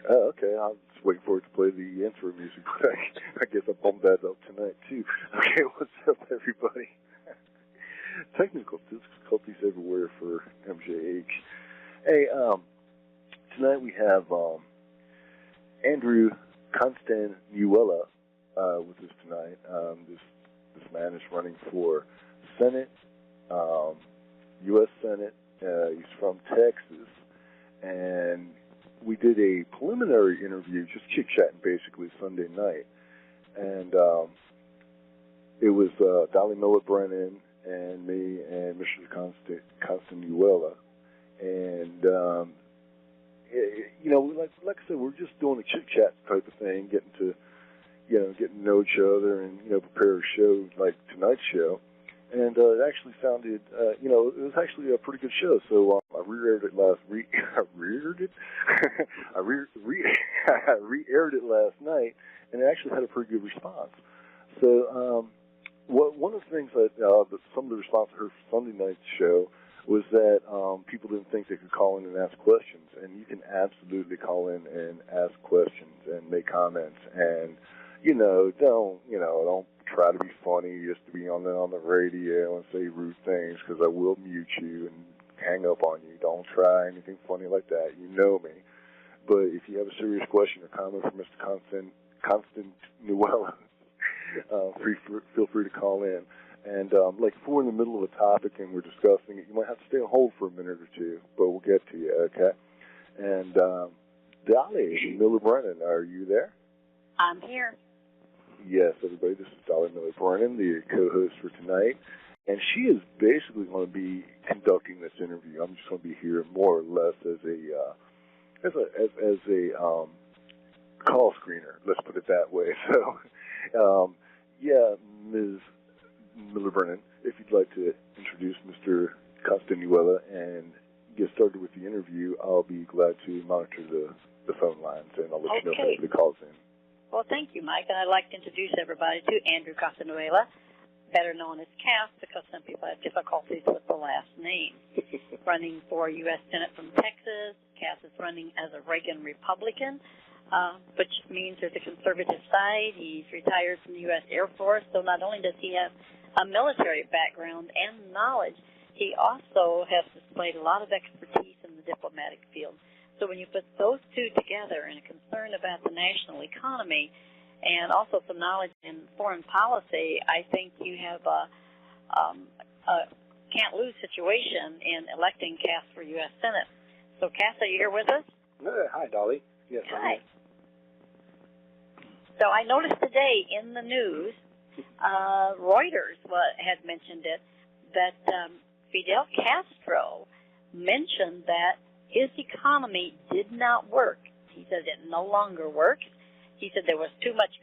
Oh, okay. I was just waiting for it to play the intro music, but I guess I bumped that up tonight, too. Okay, what's up, everybody? Technical difficulties everywhere for MJH. Hey, tonight we have Andrew Castanuela with us tonight. This man is running for Senate, U.S. Senate. He's from Texas, and we did a preliminary interview, just chit-chatting basically Sunday night, and it was Dolly Miller-Brennan and me and Mr. Castanuela, and like I said, we're just doing a chit-chat type of thing, getting to know each other and prepare a show like tonight's show. And it actually sounded, it was actually a pretty good show. So I re-aired it last week. I re-aired it? I re-aired it last night, and it actually had a pretty good response. So one of the things that some of the response I heard from Sunday night's show was that people didn't think they could call in and ask questions. And you can absolutely call in and ask questions and make comments. And, don't try to be funny just to be on the radio and say rude things, because I will mute you and hang up on you. Don't try anything funny like that. You know me. But if you have a serious question or comment for Mr. Castanuela, feel free to call in. And like if we're in the middle of a topic and we're discussing it, you might have to stay on hold for a minute or two, but we'll get to you, okay? And Dolly Miller-Brennan, are you there? I'm here. Yes, everybody, this is Dolly Miller-Brennan, the co-host for tonight, and she is basically going to be conducting this interview. I'm just going to be here more or less as a call screener. Let's put it that way. So, Ms. Miller-Brennan, if you'd like to introduce Mr. Castanuela and get started with the interview, I'll be glad to monitor the phone lines, and I'll let you know if anybody calls in. Well, thank you, Mike, and I'd like to introduce everybody to Andrew Castanuela, better known as Cass, because some people have difficulties with the last name. Running for U.S. Senate from Texas. Cass is running as a Reagan Republican, which means there's a conservative side. He's retired from the U.S. Air Force, so not only does he have a military background and knowledge, he also has displayed a lot of expertise in the diplomatic field. So when you put those two together and a concern about the national economy and also some knowledge in foreign policy, I think you have a can't-lose situation in electing Cass for U.S. Senate. So, Cass, are you here with us? Hi, Dolly. Yes, hi. So I noticed today in the news, Reuters had mentioned it, that Fidel Castro mentioned that his economy did not work. He said it no longer works. He said there was too much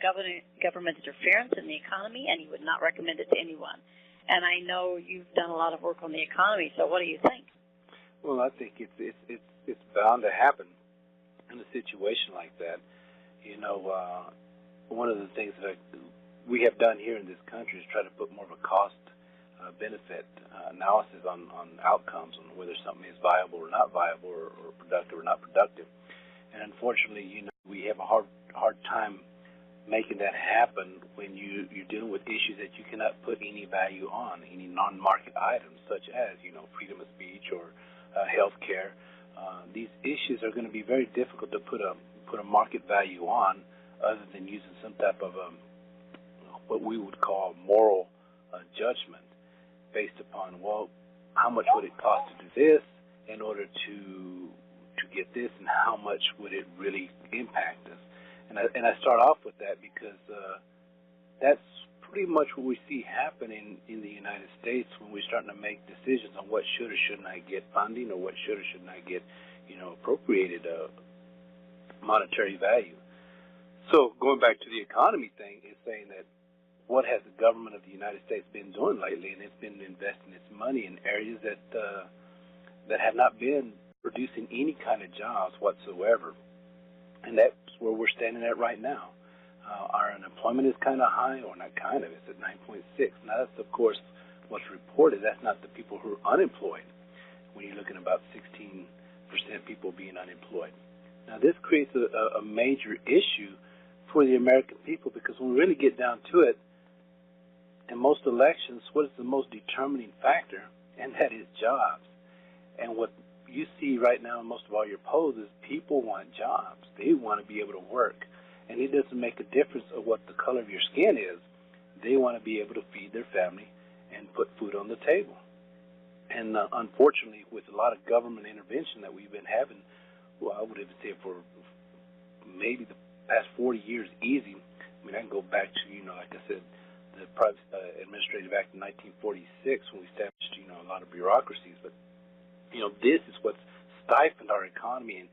government interference in the economy, and he would not recommend it to anyone. And I know you've done a lot of work on the economy, so what do you think? Well, I think it's bound to happen in a situation like that. One of the things that we have done here in this country is try to put more of a cost-benefit analysis on outcomes, on whether something is viable or not viable, or productive or not productive. And unfortunately, we have a hard time making that happen when you're dealing with issues that you cannot put any value on, any non-market items, such as freedom of speech or health care. These issues are going to be very difficult to put a market value on, other than using some type of what we would call moral judgment, based upon, well, how much would it cost to do this in order to get this, and how much would it really impact us? And I start off with that because that's pretty much what we see happening in the United States when we're starting to make decisions on what should or should not get funding, or what should or should not get, appropriated monetary value. So going back to the economy thing, is saying that what has the government of the United States been doing lately? And it's been investing its money in areas that have not been producing any kind of jobs whatsoever. And that's where we're standing at right now. Our unemployment is kind of high, or not kind of, it's at 9.6. Now, that's, of course, what's reported. That's not the people who are unemployed, when you're looking at about 16% people being unemployed. Now, this creates a major issue for the American people, because when we really get down to it, in most elections, what is the most determining factor? And that is jobs. And what you see right now in most of all your polls is people want jobs. They want to be able to work. And it doesn't make a difference of what the color of your skin is. They want to be able to feed their family and put food on the table. And unfortunately, with a lot of government intervention that we've been having, well, I would even say for maybe the past 40 years easy. I mean, I can go back to, like I said, the Private Administrative Act of 1946 when we established, a lot of bureaucracies. But, this is what's stifled our economy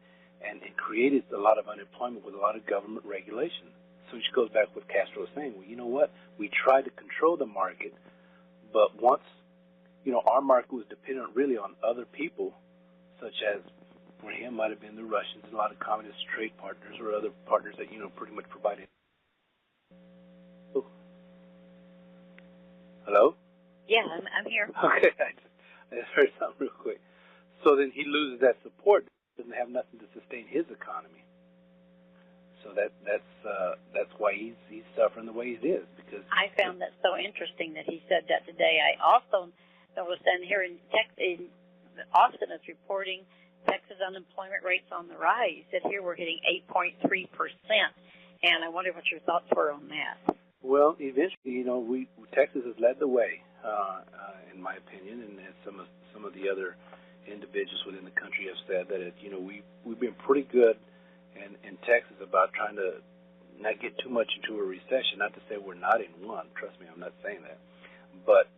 and created a lot of unemployment with a lot of government regulation. So which goes back to what Castro was saying. Well, you know what? We tried to control the market, but once, our market was dependent really on other people, such as, for him, might have been the Russians, a lot of communist trade partners or other partners that, pretty much provided. Oh. Hello? Yeah, I'm here. Okay, I just heard something real quick. So then he loses that support, doesn't have nothing to sustain his economy. So that's why he's suffering the way he is. Because I found that so interesting that he said that today. I also noticed, and here in Austin is reporting Texas unemployment rates on the rise. He said here we're hitting 8.3%, and I wonder what your thoughts were on that. Well, eventually, Texas has led the way, in my opinion, and as some of the other individuals within the country have said that we've been pretty good in Texas about trying to not get too much into a recession. Not to say we're not in one. Trust me, I'm not saying that, but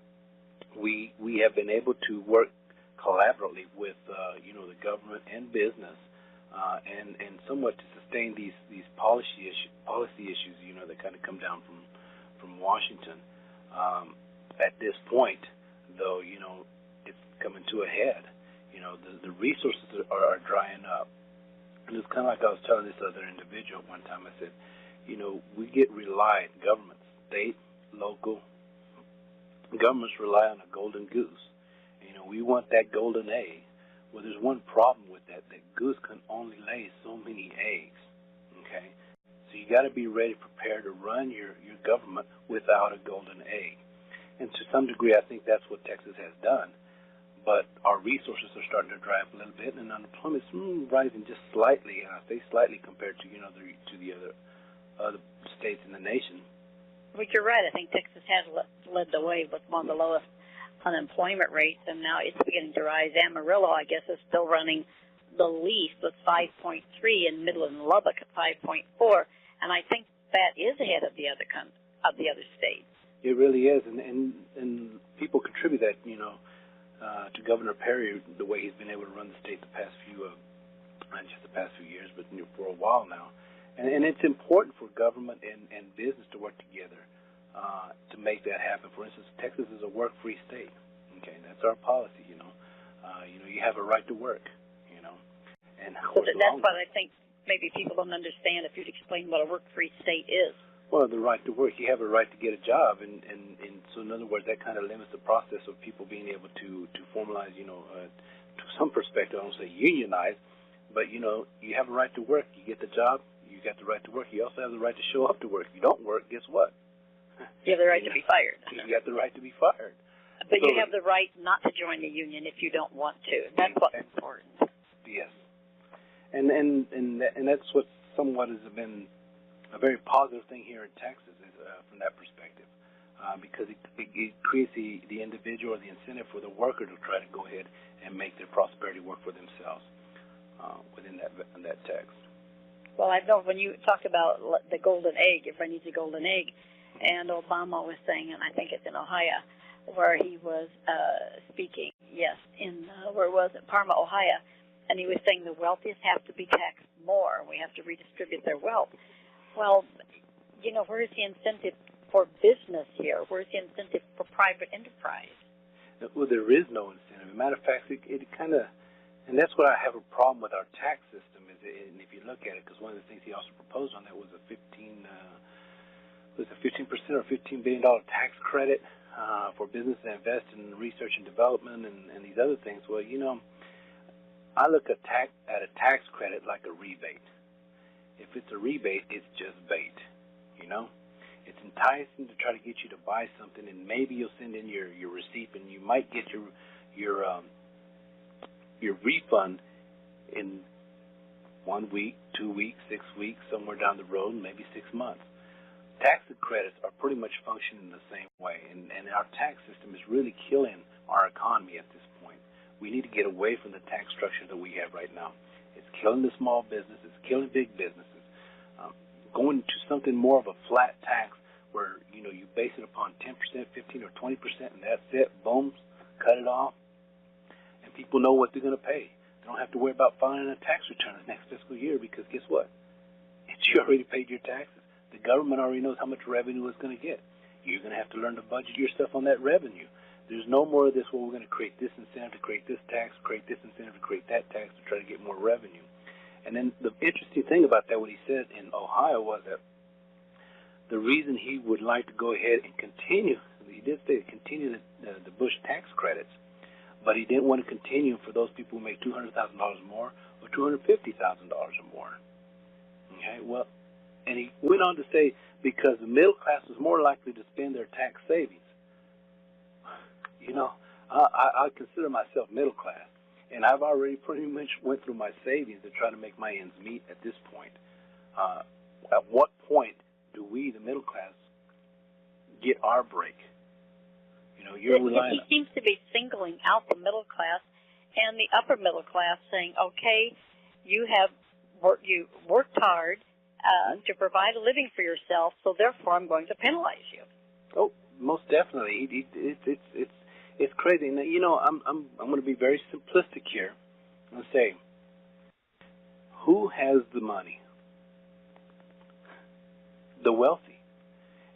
we have been able to work collaboratively with the government and business, and somewhat to sustain these policy issues that kind of come down from Washington. At this point, though, it's coming to a head. The resources are drying up, and it's kind of like I was telling this other individual one time. I said, we get relied, governments, state, local governments rely on a golden goose. We want that golden egg. Well, there's one problem with that. That goose can only lay so many eggs, okay? So you got to be ready, prepared to run your government without a golden egg. And to some degree, I think that's what Texas has done. But our resources are starting to dry up a little bit, and unemployment's rising just slightly, and I say slightly compared to, the other states in the nation. But you're right. I think Texas has led the way with one of the lowest unemployment rates, and now it's beginning to rise. Amarillo, I guess, is still running the least with 5.3, and Midland and Lubbock at 5.4, and I think that is ahead of the other states. It really is, and people contribute that, to Governor Perry, the way he's been able to run the state the past few, not just the past few years, but for a while now. And it's important for government and business to work together to make that happen. For instance, Texas is a work-free state. Okay, that's our policy. You have a right to work. And so that's what I think maybe people don't understand. If you'd explain what a work-free state is. Well, the right to work. You have a right to get a job, and so in other words, that kind of limits the process of people being able to formalize. To some perspective, I don't say unionize, but you have a right to work. You get the job. You got the right to work. You also have the right to show up to work. If you don't work, guess what? You have the right to be fired. You got the right to be fired. But you have the right not to join the union if you don't want to. That's what's important. Yes, and that's what somewhat has been a very positive thing here in Texas is, from that perspective, because it creates the individual or the incentive for the worker to try to go ahead and make their prosperity work for themselves within that text. Well, I know when you talk about the golden egg, everybody needs a golden egg, and Obama was saying, and I think it's in Ohio, where he was speaking, where was it, Parma, Ohio, and he was saying the wealthiest have to be taxed more. We have to redistribute their wealth. Well, where is the incentive for business here? Where is the incentive for private enterprise? Well, there is no incentive. As a matter of fact, it kind of, and that's what I have a problem with our tax system. And if you look at it, because one of the things he also proposed on that was a 15% or $15 billion tax credit for business to invest in research and development and these other things. Well, I look at a tax credit like a rebate. it's a rebate, it's just bait, you know? It's enticing to try to get you to buy something, and maybe you'll send in your receipt, and you might get your refund in 1 week, 2 weeks, 6 weeks, somewhere down the road, maybe 6 months. Tax credits are pretty much functioning the same way, and our tax system is really killing our economy at this point. We need to get away from the tax structure that we have right now. It's killing the small business. It's killing big businesses. Going to something more of a flat tax where, you know, you base it upon 10%, 15 or 20%, and that's it. Boom, cut it off, and people know what they're going to pay. They don't have to worry about filing a tax return the next fiscal year because guess what? You already paid your taxes. The government already knows how much revenue it's going to get. You're going to have to learn to budget your stuff on that revenue. There's no more of this, well, we're going to create this incentive to create this tax, create this incentive to create that tax to try to get more revenue. And then the interesting thing about that, what he said in Ohio, was that the reason he would like to go ahead and continue, he did say continue the Bush tax credits, but he didn't want to continue for those people who make $200,000 more or $250,000 or more. Okay, well, and he went on to say because the middle class was more likely to spend their tax savings. You know, I consider myself middle class, and I've already pretty much went through my savings to try to make my ends meet at this point. At what point do we, the middle class, get our break? You know, you're relying. He seems to be singling out the middle class and the upper middle class, saying, "Okay, you worked hard to provide a living for yourself, so therefore I'm going to penalize you." Oh, most definitely. It's crazy. Now, you know, I'm going to be very simplistic here and say, who has the money? The wealthy.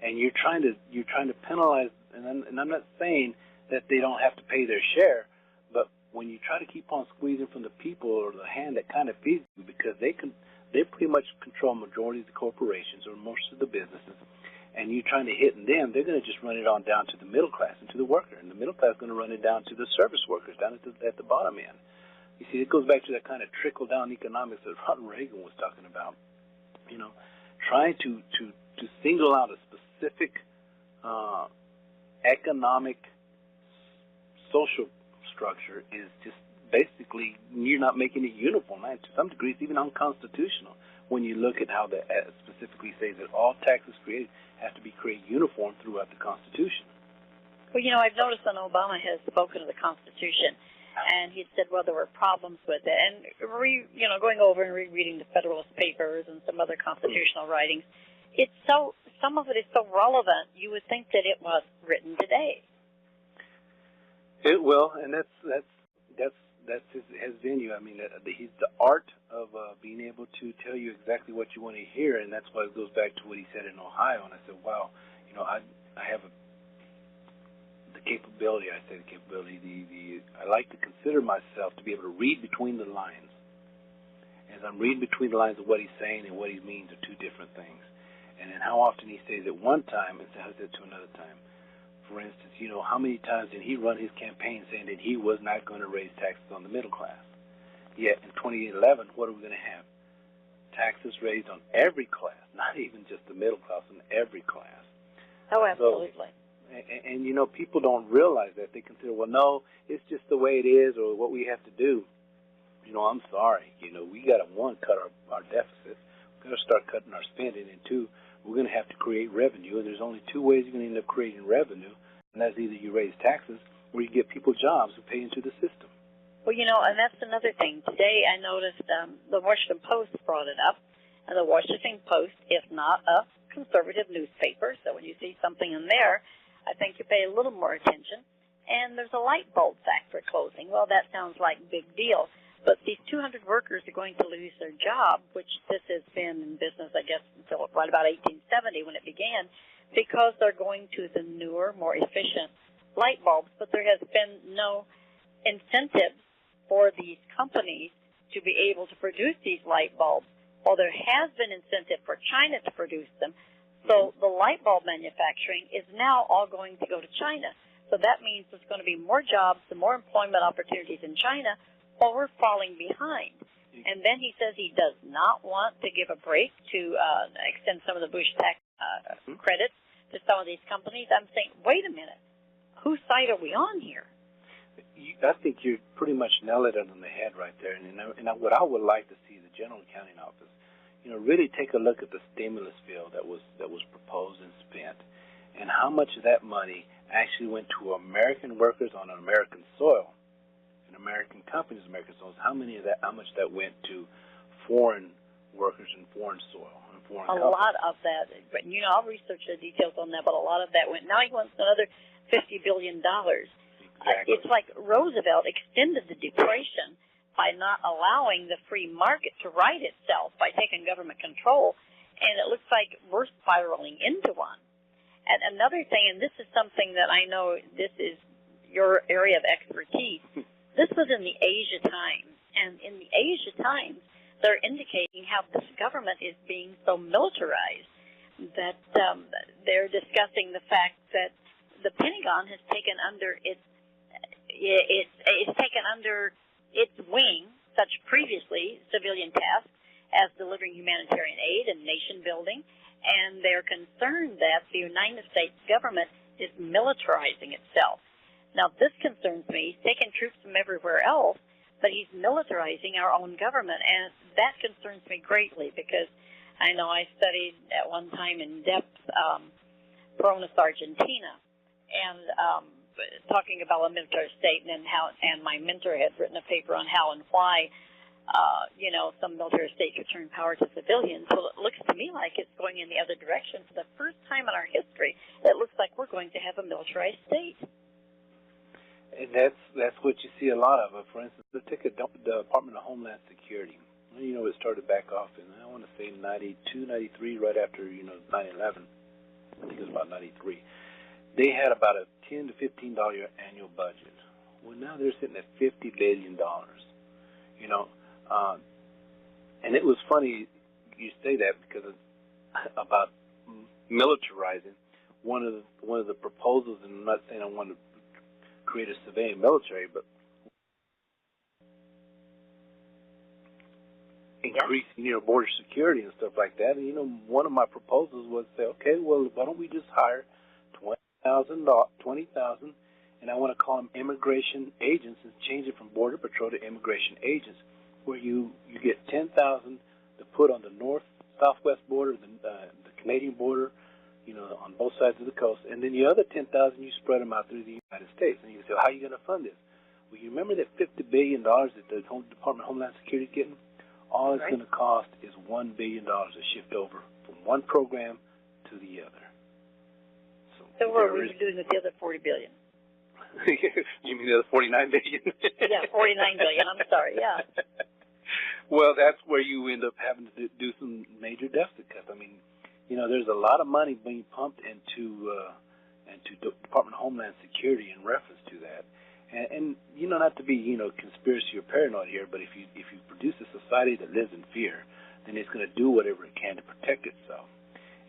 And you're trying to penalize. And I'm not saying that they don't have to pay their share, but when you try to keep on squeezing from the people or the hand that kind of feeds you, because they pretty much control majority of the corporations or most of the businesses, and you're trying to hit them, they're going to just run it on down to the middle class and to the worker, and the middle class is going to run it down to the service workers down at the bottom end. You see, it goes back to that kind of trickle-down economics that Ronald Reagan was talking about. You know, trying to single out a specific economic, social structure is just basically you're not making it uniform. And to some degree, it's even unconstitutional when you look at how that specifically says that all taxes created have to be created uniform throughout the Constitution. Well, you know, I've noticed that Obama has spoken of the Constitution, and he said, well, there were problems with it. And, going over and rereading the Federalist Papers and some other constitutional writings, some of it is so relevant, you would think that it was written today. It will, and that's his venue. I mean, he's the art of being able to tell you exactly what you want to hear, and that's why it goes back to what he said in Ohio. And I said, wow, you know, I have the capability. I like to consider myself to be able to read between the lines. As I'm reading between the lines of what he's saying and what he means are two different things. And then how often he says it one time and says it to another time. For instance, you know, how many times did he run his campaign saying that he was not going to raise taxes on the middle class? Yet in 2011, what are we going to have? Taxes raised on every class, not even just the middle class, on every class. Oh, absolutely. So, and you know, people don't realize that. They consider, well, no, it's just the way it is or what we have to do. You know, I'm sorry. You know, we got to, one, cut our deficit. We've got to start cutting our spending, and two, we're going to have to create revenue, and there's only two ways you're going to end up creating revenue, and that's either you raise taxes or you get people jobs who pay into the system. Well, you know, and that's another thing. Today I noticed the Washington Post brought it up, and the Washington Post is not a conservative newspaper, so when you see something in there, I think you pay a little more attention. And there's a light bulb factory closing. Well, that sounds like a big deal. But these 200 workers are going to lose their job, which this has been in business, I guess, until right about 1870 when it began, because they're going to the newer, more efficient light bulbs. But there has been no incentive for these companies to be able to produce these light bulbs. Well, there has been incentive for China to produce them. So the light bulb manufacturing is now all going to go to China. So that means there's going to be more jobs and more employment opportunities in China, while we're falling behind. And then he says he does not want to give a break to extend some of the Bush tax credits to some of these companies. I'm saying, wait a minute, whose side are we on here? I think you pretty much nailed it on the head right there. And what I would like to see the General Accounting Office, really take a look at the stimulus bill that was proposed and spent, and how much of that money actually went to American workers on American soil, and American companies, American soil. How much that went to foreign workers and foreign soil and foreign companies? A lot of that, but I'll research the details on that. But a lot of that went. Now he wants another $50 billion. Exactly. It's like Roosevelt extended the Depression by not allowing the free market to right itself by taking government control, and it looks like we're spiraling into one. And another thing, and this is something that I know this is your area of expertise, this was in the Asia Times, and in the Asia Times, they're indicating how this government is being so militarized that they're discussing the fact that the Pentagon has taken under its wing such previously civilian tasks as delivering humanitarian aid and nation building, and they're concerned that the United States government is militarizing itself. Now, this concerns me. He's taking troops from everywhere else, but he's militarizing our own government, and that concerns me greatly because I know I studied at one time in depth Peronis, Argentina, and talking about a military state, and my mentor had written a paper on how and why, some military states return power to civilians. So it looks to me like it's going in the other direction. For the first time in our history, it looks like we're going to have a militarized state. And that's what you see a lot of. For instance, let's take the Department of Homeland Security. It started back off in, I want to say, 92, 93, right after, 9/11. I think it was about 93. They had about a $10 to $15 annual budget. Well, now they're sitting at $50 billion. And it was funny you say that because about militarizing. One of the proposals, and I'm not saying I want to create a civilian military, but increasing border security and stuff like that. And one of my proposals was say, okay, well, why don't we just hire 20,000, and I want to call them immigration agents and change it from Border Patrol to immigration agents, where you get 10,000 to put on the north-southwest border, the Canadian border, on both sides of the coast, and then the other 10,000 you spread them out through the United States. And you say, well, how are you going to fund this? Well, you remember that $50 billion that the Department of Homeland Security is getting? All it's going to cost is $1 billion to shift over from one program to the other. So what are we doing with the other $40 billion? You mean the other $49 billion? Yeah, $49 billion. I'm sorry. Yeah. Well, that's where you end up having to do some major deficit cuts. I mean, there's a lot of money being pumped into Department of Homeland Security in reference to that. And not to be conspiracy or paranoid here, but if you produce a society that lives in fear, then it's going to do whatever it can to protect itself.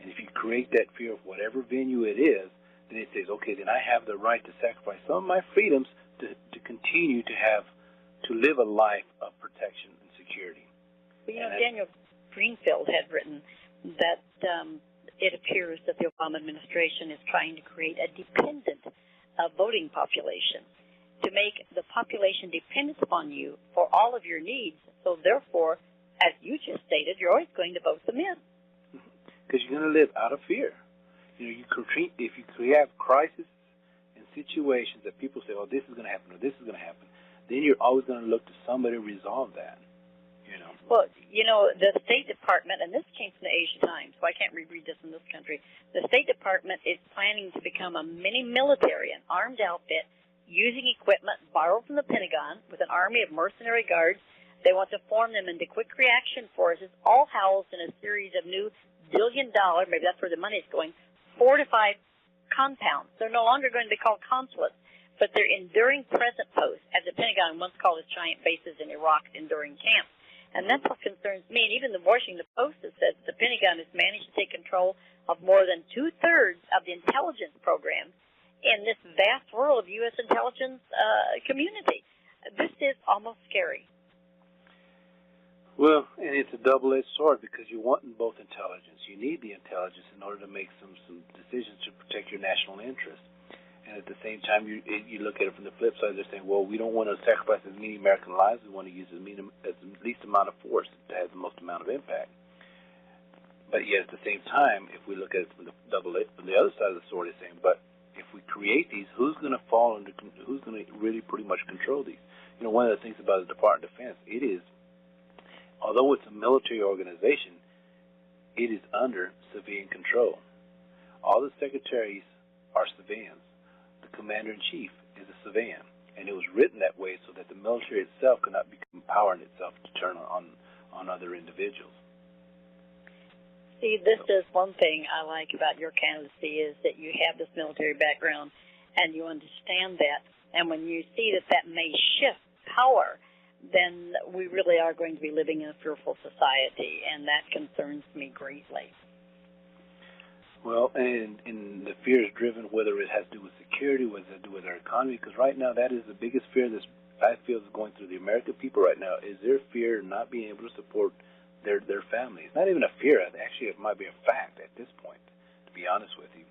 And if you create that fear of whatever venue it is, then it says, okay, then I have the right to sacrifice some of my freedoms to continue to live a life of protection and security. Well, Daniel Greenfield had written that it appears that the Obama administration is trying to create a dependent voting population, to make the population dependent upon you for all of your needs. So therefore, as you just stated, you're always going to vote them in. Because you're going to live out of fear. If you have crises and situations that people say, oh, this is going to happen or this is going to happen, then you're always going to look to somebody to resolve that. Well, the State Department, and this came from the Asia Times, so I can't reread this in this country. The State Department is planning to become a mini military, an armed outfit, using equipment borrowed from the Pentagon with an army of mercenary guards. They want to form them into quick reaction forces, all housed in a series of new billion-dollar, maybe that's where the money is going, fortified compounds. They're no longer going to be called consulates, but they're enduring present posts, as the Pentagon once called its giant bases in Iraq, enduring camps. And that's what concerns me. And even the Washington Post has said the Pentagon has managed to take control of more than two-thirds of the intelligence programs in this vast world of U.S. intelligence community. This is almost scary. Well, and it's a double-edged sword because you want both intelligence. You need the intelligence in order to make some decisions to protect your national interest. And at the same time, you look at it from the flip side. They're saying, well, we don't want to sacrifice as many American lives. We want to use as least amount of force to have the most amount of impact. But yet at the same time, if we look at it from the other side of the sword, is saying, but if we create these, who's going to fall under? Who's going to really pretty much control these? You know, one of the things about the Department of Defense, it is, although it's a military organization, it is under civilian control. All the secretaries are civilians. The commander-in-chief is a civilian. And it was written that way so that the military itself could not become power in itself to turn on other individuals. See, this is one thing I like about your candidacy is that you have this military background and you understand that. And when you see that that may shift power, then we really are going to be living in a fearful society, and that concerns me greatly. Well, and the fear is driven whether it has to do with security, whether it has to do with our economy, because right now that is the biggest fear that I feel is going through the American people right now, is their fear of not being able to support their families. Not even a fear. Actually, it might be a fact at this point, to be honest with you.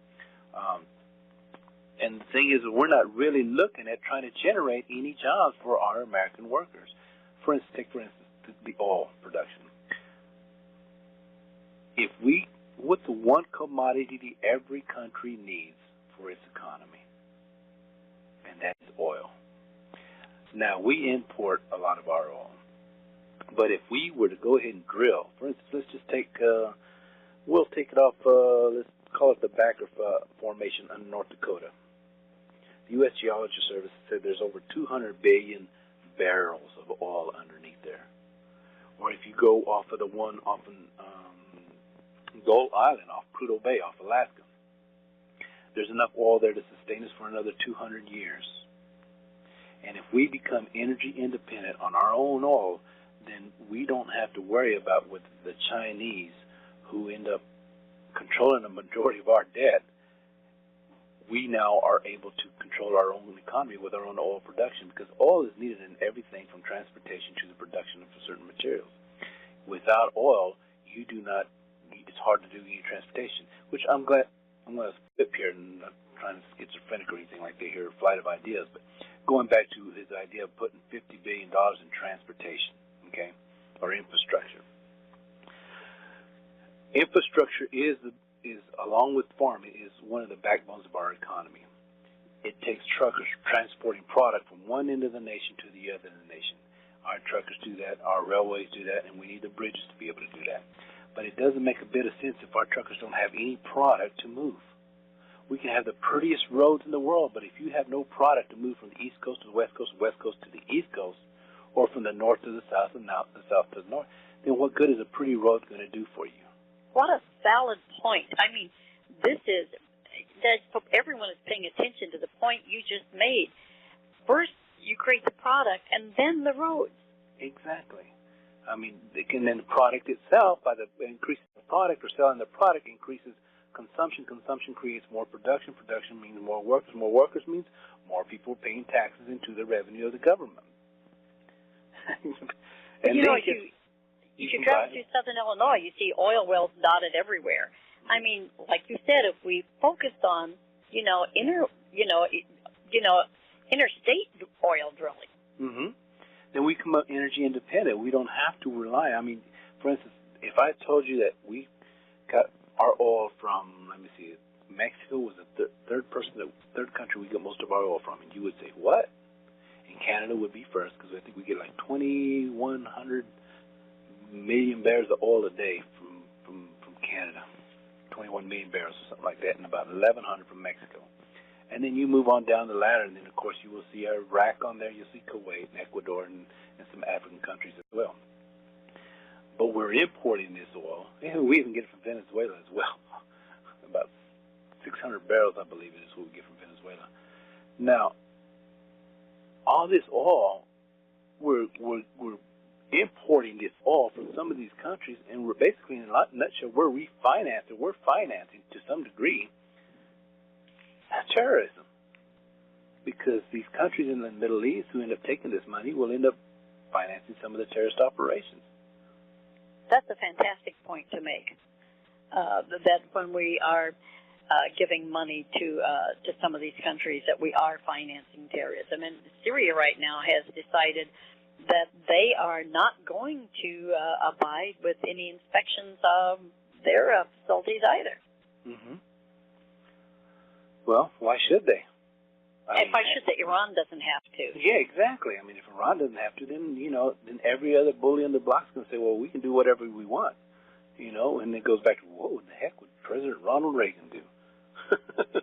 And the thing is, we're not really looking at trying to generate any jobs for our American workers. For instance, take the oil production. What's the one commodity every country needs for its economy? And that's oil. Now, we import a lot of our oil. But if we were to go ahead and drill, for instance, let's just take, we'll take it off, let's call it the Backer Formation in North Dakota. The U.S. Geological Service said there's over 200 billion barrels of oil underneath there. Or if you go off of the one off in Gold Island, off Prudhoe Bay, off Alaska, there's enough oil there to sustain us for another 200 years. And if we become energy independent on our own oil, then we don't have to worry about with the Chinese, who end up controlling the majority of our debt. We now are able to control our own economy with our own oil production, because oil is needed in everything from transportation to the production of certain materials. Without oil, it's hard to do any transportation, which I'm going to flip here, and I'm not trying to schizophrenic or anything like that here, flight of ideas, but going back to his idea of putting $50 billion in transportation, okay, or infrastructure. Infrastructure is along with farming, is one of the backbones of our economy. It takes truckers transporting product from one end of the nation to the other end of the nation. Our truckers do that, our railways do that, and we need the bridges to be able to do that. But it doesn't make a bit of sense if our truckers don't have any product to move. We can have the prettiest roads in the world, but if you have no product to move from the East Coast to the West Coast to the East Coast, or from the north to the south and the south to the north, then what good is a pretty road going to do for you? What a valid point. I mean, everyone is paying attention to the point you just made. First, you create the product, and then the roads. Exactly. I mean, and then the product itself, by the increasing the product or selling the product, increases consumption. Consumption creates more production. Production means more workers. More workers means more people paying taxes into the revenue of the government. And you know, you should travel through southern Illinois. You see oil wells dotted everywhere. I mean, like you said, if we focused on, interstate oil drilling, then we come up energy independent. We don't have to rely. I mean, for instance, if I told you that we got our oil from, let me see, Mexico was the third country we get most of our oil from, and you would say, what? And Canada would be first, because I think we get like 2,100 million barrels of oil a day from Canada, 21 million barrels or something like that, and about 1,100 from Mexico. And then you move on down the ladder, and then, of course, you will see Iraq on there. You'll see Kuwait and Ecuador and some African countries as well. But we're importing this oil. And we even get it from Venezuela as well. About 600 barrels, I believe it is what we get from Venezuela. Now, all this oil, we're importing this oil from some of these countries, and we're basically, in a nutshell, we're refinancing. We're financing, to some degree, terrorism, because these countries in the Middle East who end up taking this money will end up financing some of the terrorist operations. that's a fantastic point to make. That when we are giving money to some of these countries, that we are financing terrorism. And Syria right now has decided that they are not going to abide with any inspections of their facilities either. Mm-hmm. Well, why should they? And why should they? Iran doesn't have to. Yeah, exactly. I mean, if Iran doesn't have to, then, then every other bully on the block is going to say, well, we can do whatever we want, and it goes back to, what the heck would President Ronald Reagan do?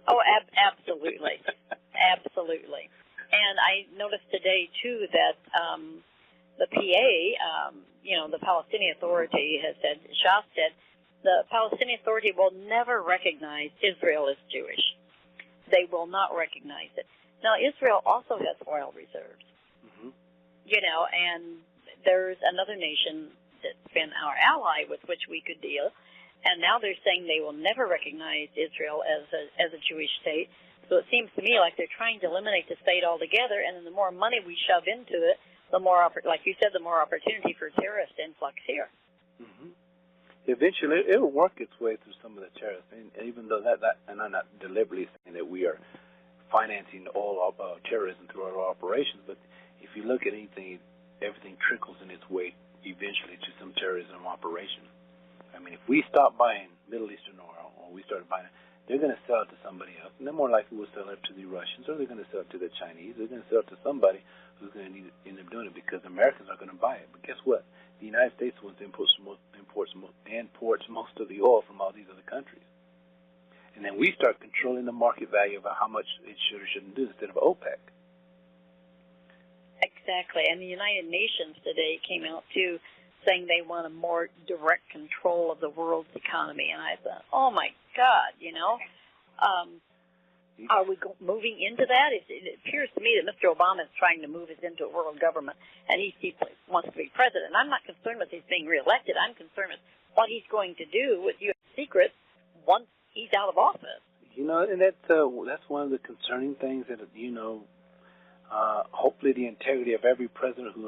Oh, absolutely. Absolutely. And I noticed today, too, that the PA, the Palestinian Authority has said, Shah said, the Palestinian Authority will never recognize Israel as Jewish. They will not recognize it. Now, Israel also has oil reserves, and there's another nation that's been our ally with which we could deal, and now they're saying they will never recognize Israel as a Jewish state. So it seems to me like they're trying to eliminate the state altogether, and then the more money we shove into it, the more, like you said, the more opportunity for terrorist influx here. Mm-hmm. Eventually, it will work its way through some of the terrorists, and even though that, and I'm not deliberately saying that we are financing all of terrorism through our operations, but if you look at anything, everything trickles in its way eventually to some terrorism operation. I mean, if we stop buying Middle Eastern oil, or we start buying it, they're going to sell it to somebody else, and they're more likely will sell it to the Russians, or they're going to sell it to the Chinese. They're going to sell it to somebody who's going to end up doing it because Americans are going to buy it. But guess what? The United States wants to imports most of the oil from all these other countries. And then we start controlling the market value of how much it should or shouldn't do instead of OPEC. Exactly. And the United Nations today came out, too, saying they want a more direct control of the world's economy. And I thought, oh, my God, are we moving into that? It appears to me that Mr. Obama is trying to move us into a world government, and he wants to be president. I'm not concerned with his being reelected. I'm concerned with what he's going to do with U.S. secrets once he's out of office. And that's one of the concerning things that, hopefully the integrity of every president who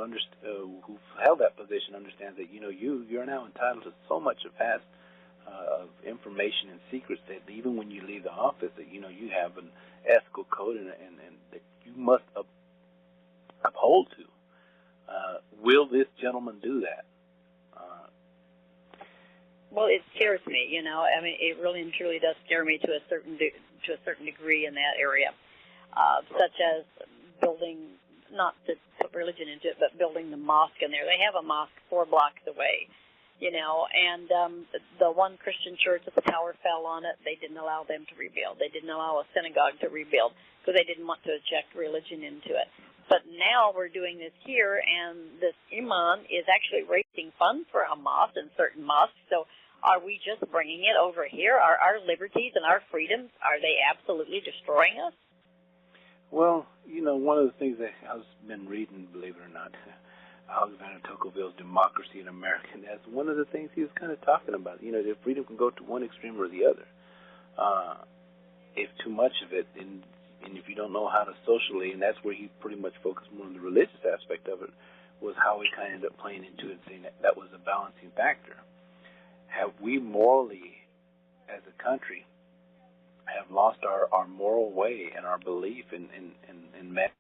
held that position understands that, you're now entitled to so much of vast of information and secrets that even when you leave the office, that you have an ethical code and that you must uphold to. Will this gentleman do that? Well, it scares me. I mean, it really and truly does scare me to a certain degree in that area, such as building, not to put religion into it, but building the mosque in there. They have a mosque 4 blocks away. And the one Christian church that the tower fell on it, they didn't allow them to rebuild. They didn't allow a synagogue to rebuild because they didn't want to inject religion into it. But now we're doing this here, and this imam is actually raising funds for Hamas and certain mosques. So are we just bringing it over here? Are our liberties and our freedoms, are they absolutely destroying us? Well, one of the things that I've been reading, believe it or not, Alexander Tocqueville's Democracy in America, and that's one of the things he was kind of talking about. That freedom can go to one extreme or the other. If too much of it, and if you don't know how to socially, and that's where he pretty much focused more on the religious aspect of it, was how he kind of ended up playing into it, saying that was a balancing factor. Have we morally, as a country, have lost our moral way and our belief in man?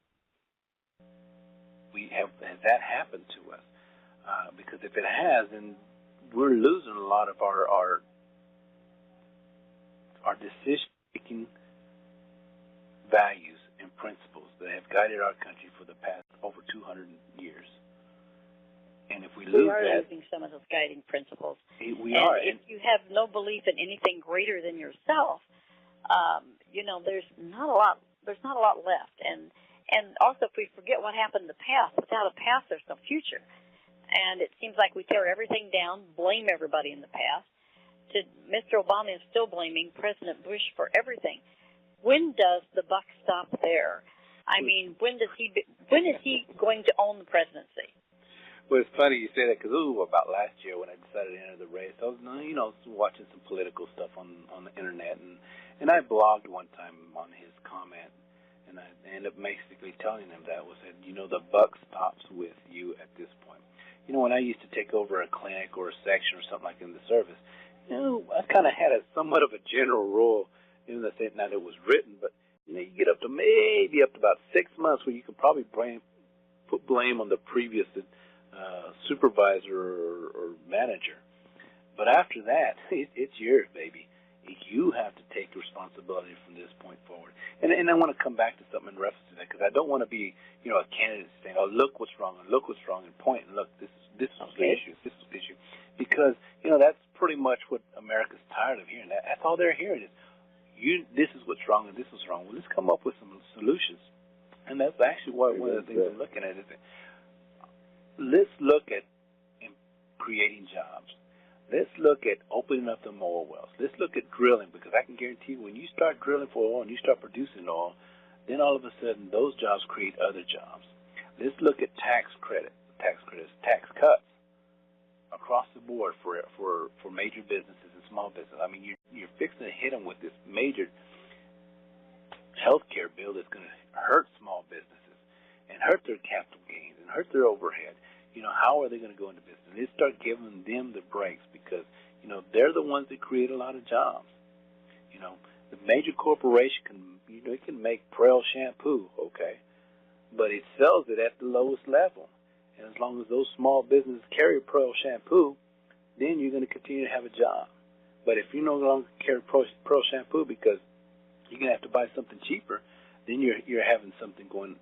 Has that happened to us? Because if it has, then we're losing a lot of our decision-making values and principles that have guided our country for the past over 200 years. And if we lose that, we are losing some of those guiding principles. We are. If you have no belief in anything greater than yourself, there's not a lot. There's not a lot left. And also, if we forget what happened in the past, without a past, there's no future. And it seems like we tear everything down, blame everybody in the past. Mr. Obama is still blaming President Bush for everything. When does the buck stop there? I mean, when is he going to own the presidency? Well, it's funny you say that because about last year when I decided to enter the race, I was watching some political stuff on the internet, and I blogged one time on his comment. And I ended up basically telling him that the buck stops with you at this point. when I used to take over a clinic or a section or something like in the service, I kind of had somewhat of a general rule, in the sense that it was written, but you get up to maybe about 6 months where you can probably put blame on the previous supervisor or manager. But after that, it's yours, baby. You have to take responsibility from this point forward. And I want to come back to something in reference to that, because I don't want to be, a candidate saying, oh, look what's wrong, and look what's wrong, and point, and look, this is the issue, this is the issue. Because, that's pretty much what America's tired of hearing. That's all they're hearing is, this is what's wrong, and this is wrong. Well, let's come up with some solutions. And that's actually one of the things I'm looking at is that let's look at creating jobs. Let's look at opening up the oil wells. Let's look at drilling, because I can guarantee you when you start drilling for oil and you start producing oil, then all of a sudden those jobs create other jobs. Let's look at tax credits, tax cuts across the board for major businesses and small businesses. I mean, you're fixing to hit them with this major health care bill that's going to hurt small businesses and hurt their capital gains and hurt their overhead. How are they going to go into business? Let's start giving them the breaks, because, they're the ones that create a lot of jobs. The major corporation it can make Prel shampoo, okay, but it sells it at the lowest level. And as long as those small businesses carry Prel shampoo, then you're going to continue to have a job. But if you no longer carry Prel shampoo because you're going to have to buy something cheaper, then you're having something going,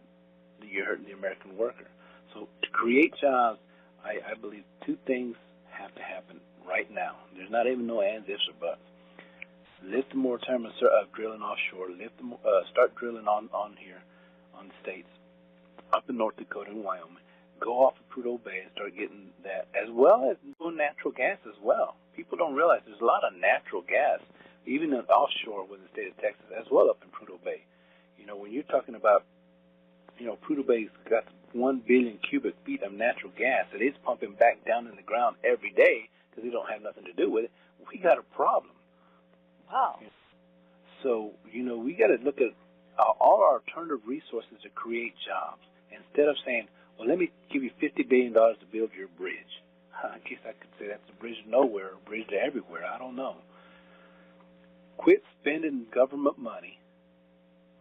you're hurting the American worker. So to create jobs, I believe two things have to happen right now. There's not even no ands, ifs, or buts. Lift the moratorium of drilling offshore. Start drilling on here, on the states, up in North Dakota and Wyoming. Go off of Prudhoe Bay and start getting that, as well as doing natural gas as well. People don't realize there's a lot of natural gas, even in offshore with the state of Texas, as well up in Prudhoe Bay. When you're talking about, Prudhoe Bay's got 1 billion cubic feet of natural gas that is pumping back down in the ground every day because they don't have nothing to do with it. We got a problem. Wow. So, we got to look at all our alternative resources to create jobs. Instead of saying, well, let me give you $50 billion to build your bridge. I guess I could say that's a bridge to nowhere, a bridge to everywhere. I don't know. Quit spending government money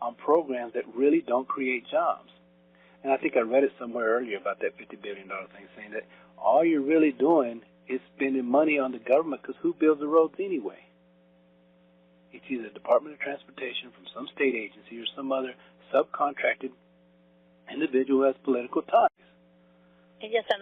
on programs that really don't create jobs. And I think I read it somewhere earlier about that $50 billion thing, saying that all you're really doing is spending money on the government, because who builds the roads anyway? It's either the Department of Transportation from some state agency or some other subcontracted individual who has political ties. And yes, and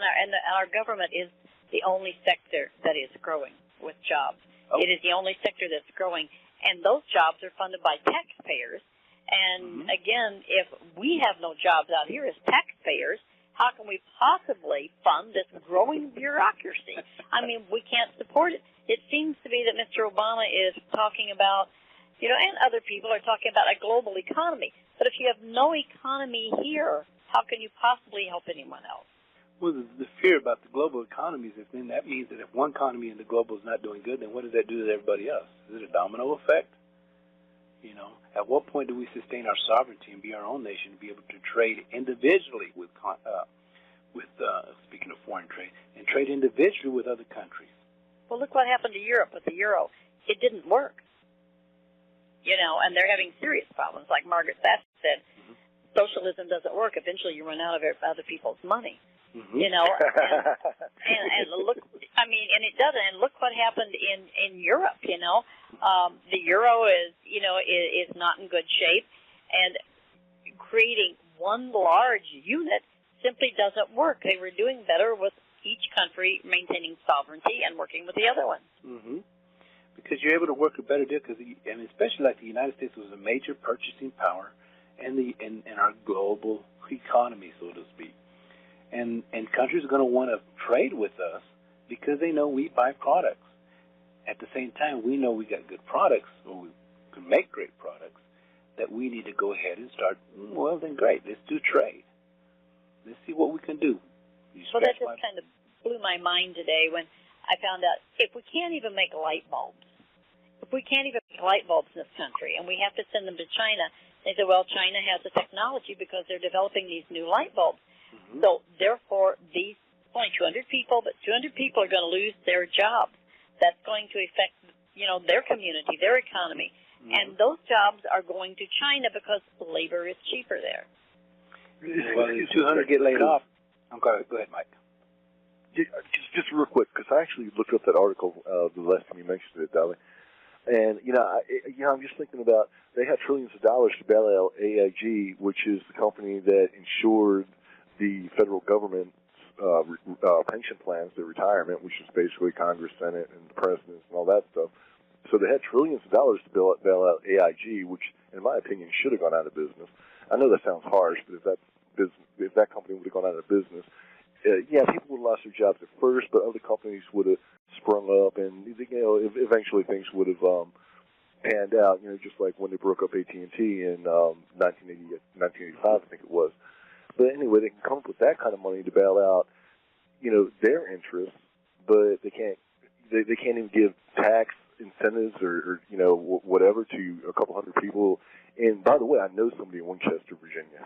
our government is the only sector that is growing with jobs. Oh. It is the only sector that's growing, and those jobs are funded by taxpayers. And again, if we have no jobs out here as taxpayers, how can we possibly fund this growing bureaucracy? I mean, we can't support it. It seems to be that Mr. Obama is talking about, and other people are talking about a global economy. But if you have no economy here, how can you possibly help anyone else? Well, the fear about the global economy is then that means that if one economy in the global is not doing good, then what does that do to everybody else? Is it a domino effect? At what point do we sustain our sovereignty and be our own nation, to be able to trade individually with speaking of foreign trade, and trade individually with other countries? Well, look what happened to Europe with the euro. It didn't work. And they're having serious problems. Like Margaret Thatcher said, socialism doesn't work. Eventually you run out of other people's money. And look, and it doesn't. And look what happened in Europe. The euro is not in good shape, and creating one large unit simply doesn't work. They were doing better with each country maintaining sovereignty and working with the other ones. Because you're able to work a better deal. And especially like the United States was a major purchasing power in our global economy, so to speak. And countries are going to want to trade with us because they know we buy products. At the same time, we know we got good products, or we can make great products, that we need to go ahead and start, well, then great, let's do trade. Let's see what we can do. Well, that just kind of blew my mind today when I found out if we can't even make light bulbs, in this country, and we have to send them to China, they said, well, China has the technology because they're developing these new light bulbs. So, therefore, these only 200 people, but 200 people are going to lose their jobs. That's going to affect, their community, their economy. Mm-hmm. And those jobs are going to China because labor is cheaper there. Well, 200 get laid off. Go ahead, Mike. Just real quick, because I actually looked up that article the last time you mentioned it, Dolly. And, I'm just thinking about, they had trillions of dollars to bail out AIG, which is the company that insured the federal government's pension plans, their retirement, which is basically Congress, Senate, and the president and all that stuff. So they had trillions of dollars to bail out AIG, which, in my opinion, should have gone out of business. I know that sounds harsh, but if that company would have gone out of business, people would have lost their jobs at first, but other companies would have sprung up, and eventually things would have panned out. Just like when they broke up AT&T in 1985, I think it was. But anyway, they can come up with that kind of money to bail out, their interests, but they can't even give tax incentives or whatever to a couple hundred people. And by the way, I know somebody in Winchester, Virginia.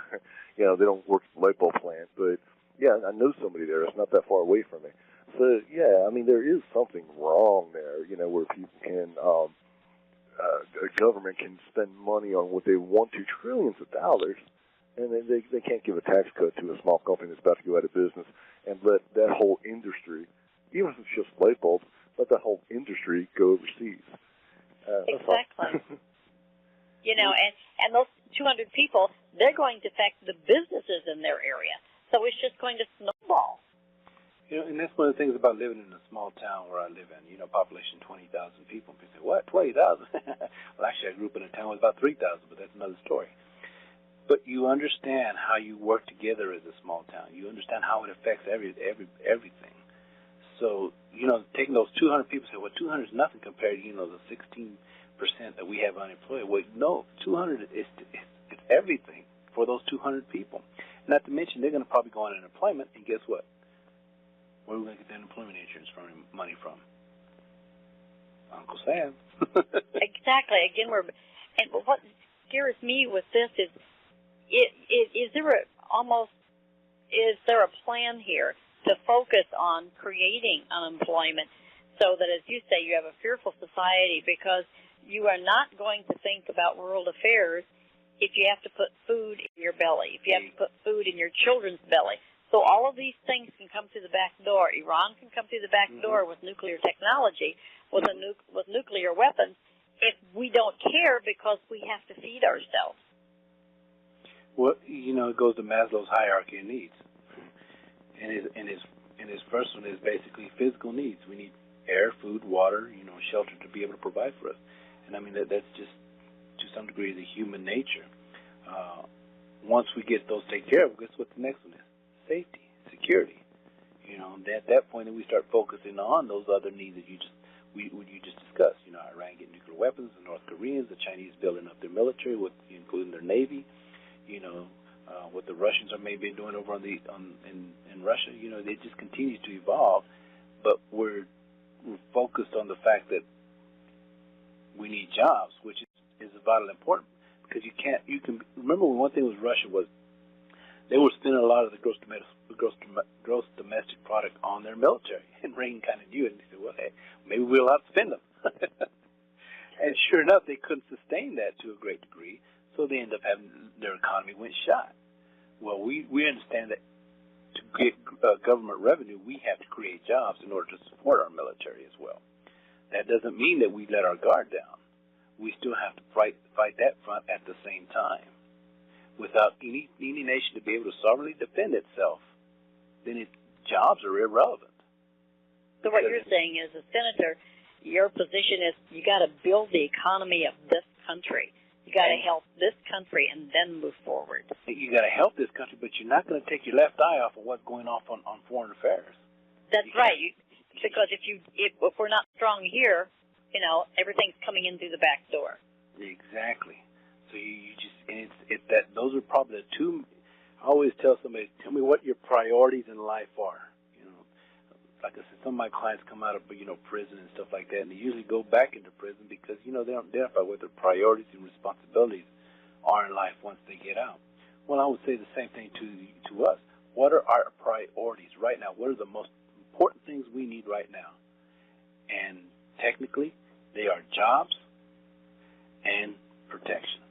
They don't work at the light bulb plant, but yeah, I know somebody there. It's not that far away from me. So yeah, there is something wrong there. Where people can, a government can spend money on what they want to, trillions of dollars, and then they can't give a tax cut to a small company that's about to go out of business and let that whole industry, even if it's just light bulbs, let that whole industry go overseas. Exactly. And those 200 people, they're going to affect the businesses in their area. So it's just going to snowball. And that's one of the things about living in a small town where I live in, population 20,000 people. People say, what, 20,000? Well, actually, I grew up in a town with about 3,000, but that's another story. But you understand how you work together as a small town. You understand how it affects everything. So, taking those 200 people, say, well, 200 is nothing compared to, the 16% that we have unemployed. Well, no, 200 is it's everything for those 200 people. Not to mention, they're going to probably go on unemployment, and guess what? Where are we going to get the unemployment insurance money from? Uncle Sam. Exactly. Again, but what scares me with this is there a plan here to focus on creating unemployment so that, as you say, you have a fearful society because you are not going to think about world affairs if you have to put food in your belly, if you have to put food in your children's belly. So all of these things can come through the back door. Iran can come through the back door with nuclear technology, with nuclear weapons, if we don't care because we have to feed ourselves. Well, it goes to Maslow's hierarchy of needs. And his first one is basically physical needs. We need air, food, water, shelter to be able to provide for us. And that's just, to some degree, the human nature. Once we get those taken care of, guess what the next one is? Safety, security. At that point, then we start focusing on those other needs that you just discussed. Iran getting nuclear weapons, the North Koreans, the Chinese building up their military, including their navy. What the Russians are maybe doing over in Russia. They just continue to evolve, but we're focused on the fact that we need jobs, which is vitally important because you can remember when one thing was Russia was they were spending a lot of the gross domestic product on their military, and Reagan kind of knew it, and he said, well, hey, maybe we'll outspend them. And sure enough, they couldn't sustain that to a great degree, so they ended up having their economy went shot. Well, we understand that to get government revenue, we have to create jobs in order to support our military as well. That doesn't mean that we let our guard down. We still have to fight that front at the same time. Without any nation to be able to sovereignly defend itself, then jobs are irrelevant. So what you're saying is, as senator, your position is you got to build the economy of this country. You got to help this country and then move forward. You got to help this country, but you're not going to take your left eye off of what's going on foreign affairs. That's right. Because if we're not strong here, everything's coming in through the back door. Exactly. So you just, and it's that those are probably the two. I always tell somebody, tell me what your priorities in life are. Like I said, some of my clients come out of prison and stuff like that, and they usually go back into prison because they don't identify what their priorities and responsibilities are in life once they get out. Well, I would say the same thing to us. what are our priorities right now? What are the most important things we need right now? And technically, they are jobs and protection.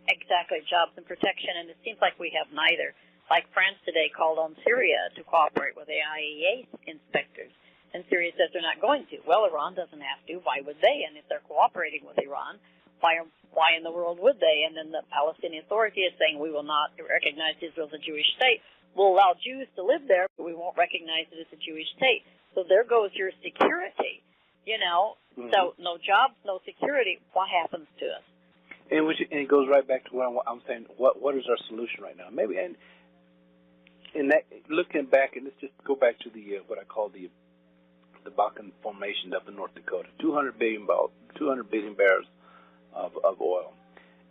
Exactly, jobs and protection, and it seems like we have neither. Like France today called on Syria to cooperate with the IAEA inspectors, and Syria says they're not going to. Well, Iran doesn't have to. Why would they? And if they're cooperating with Iran, why in the world would they? And then the Palestinian Authority is saying we will not recognize Israel as a Jewish state. We'll allow Jews to live there, but we won't recognize it as a Jewish state. So there goes your security, you know. Mm-hmm. So no jobs, no security. What happens to us? And it goes right back to what I'm saying. What is our solution right now? Maybe and that looking back, and let's just go back to the what I call the Bakken Formation up in North Dakota. 200 billion barrels of oil.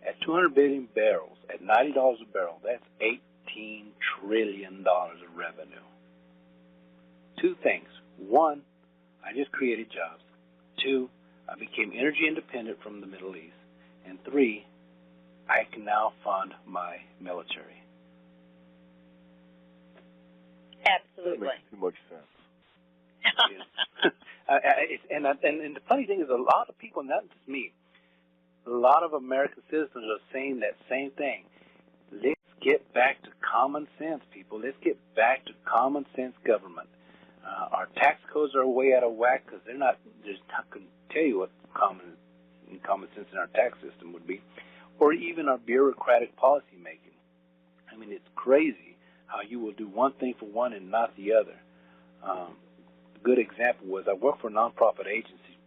At 200 billion barrels, at $90 a barrel, that's $18 trillion of revenue. Two things. One, I just created jobs. Two, I became energy independent from the Middle East. And three, I can now fund my military. Absolutely. That makes too much sense. And the funny thing is, a lot of people, not just me, a lot of American citizens are saying that same thing. Let's get back to common sense, people. Let's get back to common sense government. Our tax codes are way out of whack because they're not. Just not going to tell you what common sense in our tax system would be, or even our bureaucratic policy making. I mean, it's crazy how you will do one thing for one and not the other. A good example was I work for a nonprofit agency,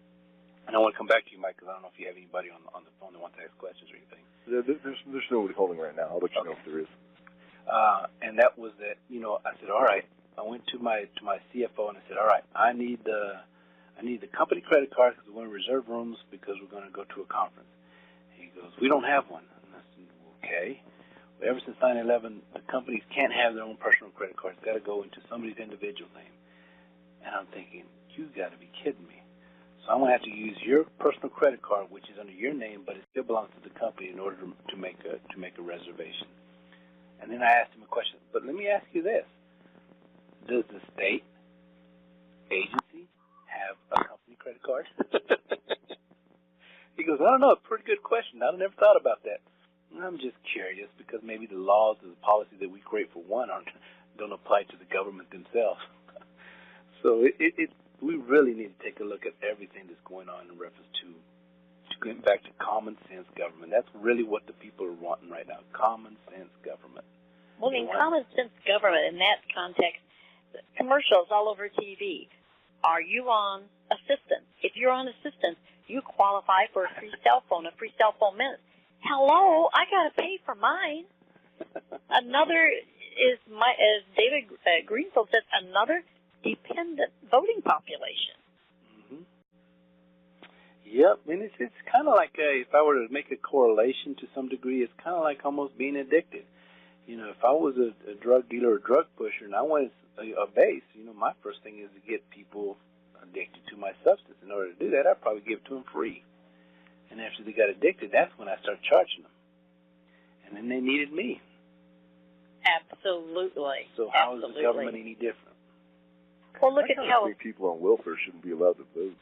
and I want to come back to you, Mike, because I don't know if you have anybody on the phone that wants to ask questions or anything. There's nobody holding right now. I'll let you know if there is. And that was that. You know, I said, all right. I went to my CFO and I said, all right, I need the company credit card because we're going to reserve rooms because we're going to go to a conference. And he goes, we don't have one. And I said, okay. But ever since 9/11, the companies can't have their own personal credit cards. It's got to go into somebody's individual name. And I'm thinking, you got to be kidding me. So I'm going to have to use your personal credit card, which is under your name, but it still belongs to the company in order to make a reservation. And then I asked him a question. But let me ask you this. Does the state agency have a company credit card? He goes, I don't know. A pretty good question. I never thought about that. And I'm just curious because maybe the laws or the policy that we create for one don't apply to the government themselves. So we really need to take a look at everything that's going on in reference to getting back to common sense government. That's really what the people are wanting right now, common sense government. Well, in common sense government, in that context, commercials all over TV. Are you on assistance? If you're on assistance, you qualify for a free cell phone minute. Hello, I got to pay for mine. Another is as David Greenfield says, another dependent voting population. Mm-hmm. Yep, and it's kind of like if I were to make a correlation to some degree, it's kind of like almost being addicted. You know, if I was a drug dealer or drug pusher and I wanted a base, you know, my first thing is to get people addicted to my substance. In order to do that, I'd probably give it to them free. And after they got addicted, that's when I started charging them. And then they needed me. Absolutely. So how is the government any different? Well, look at how people on welfare shouldn't be allowed to vote.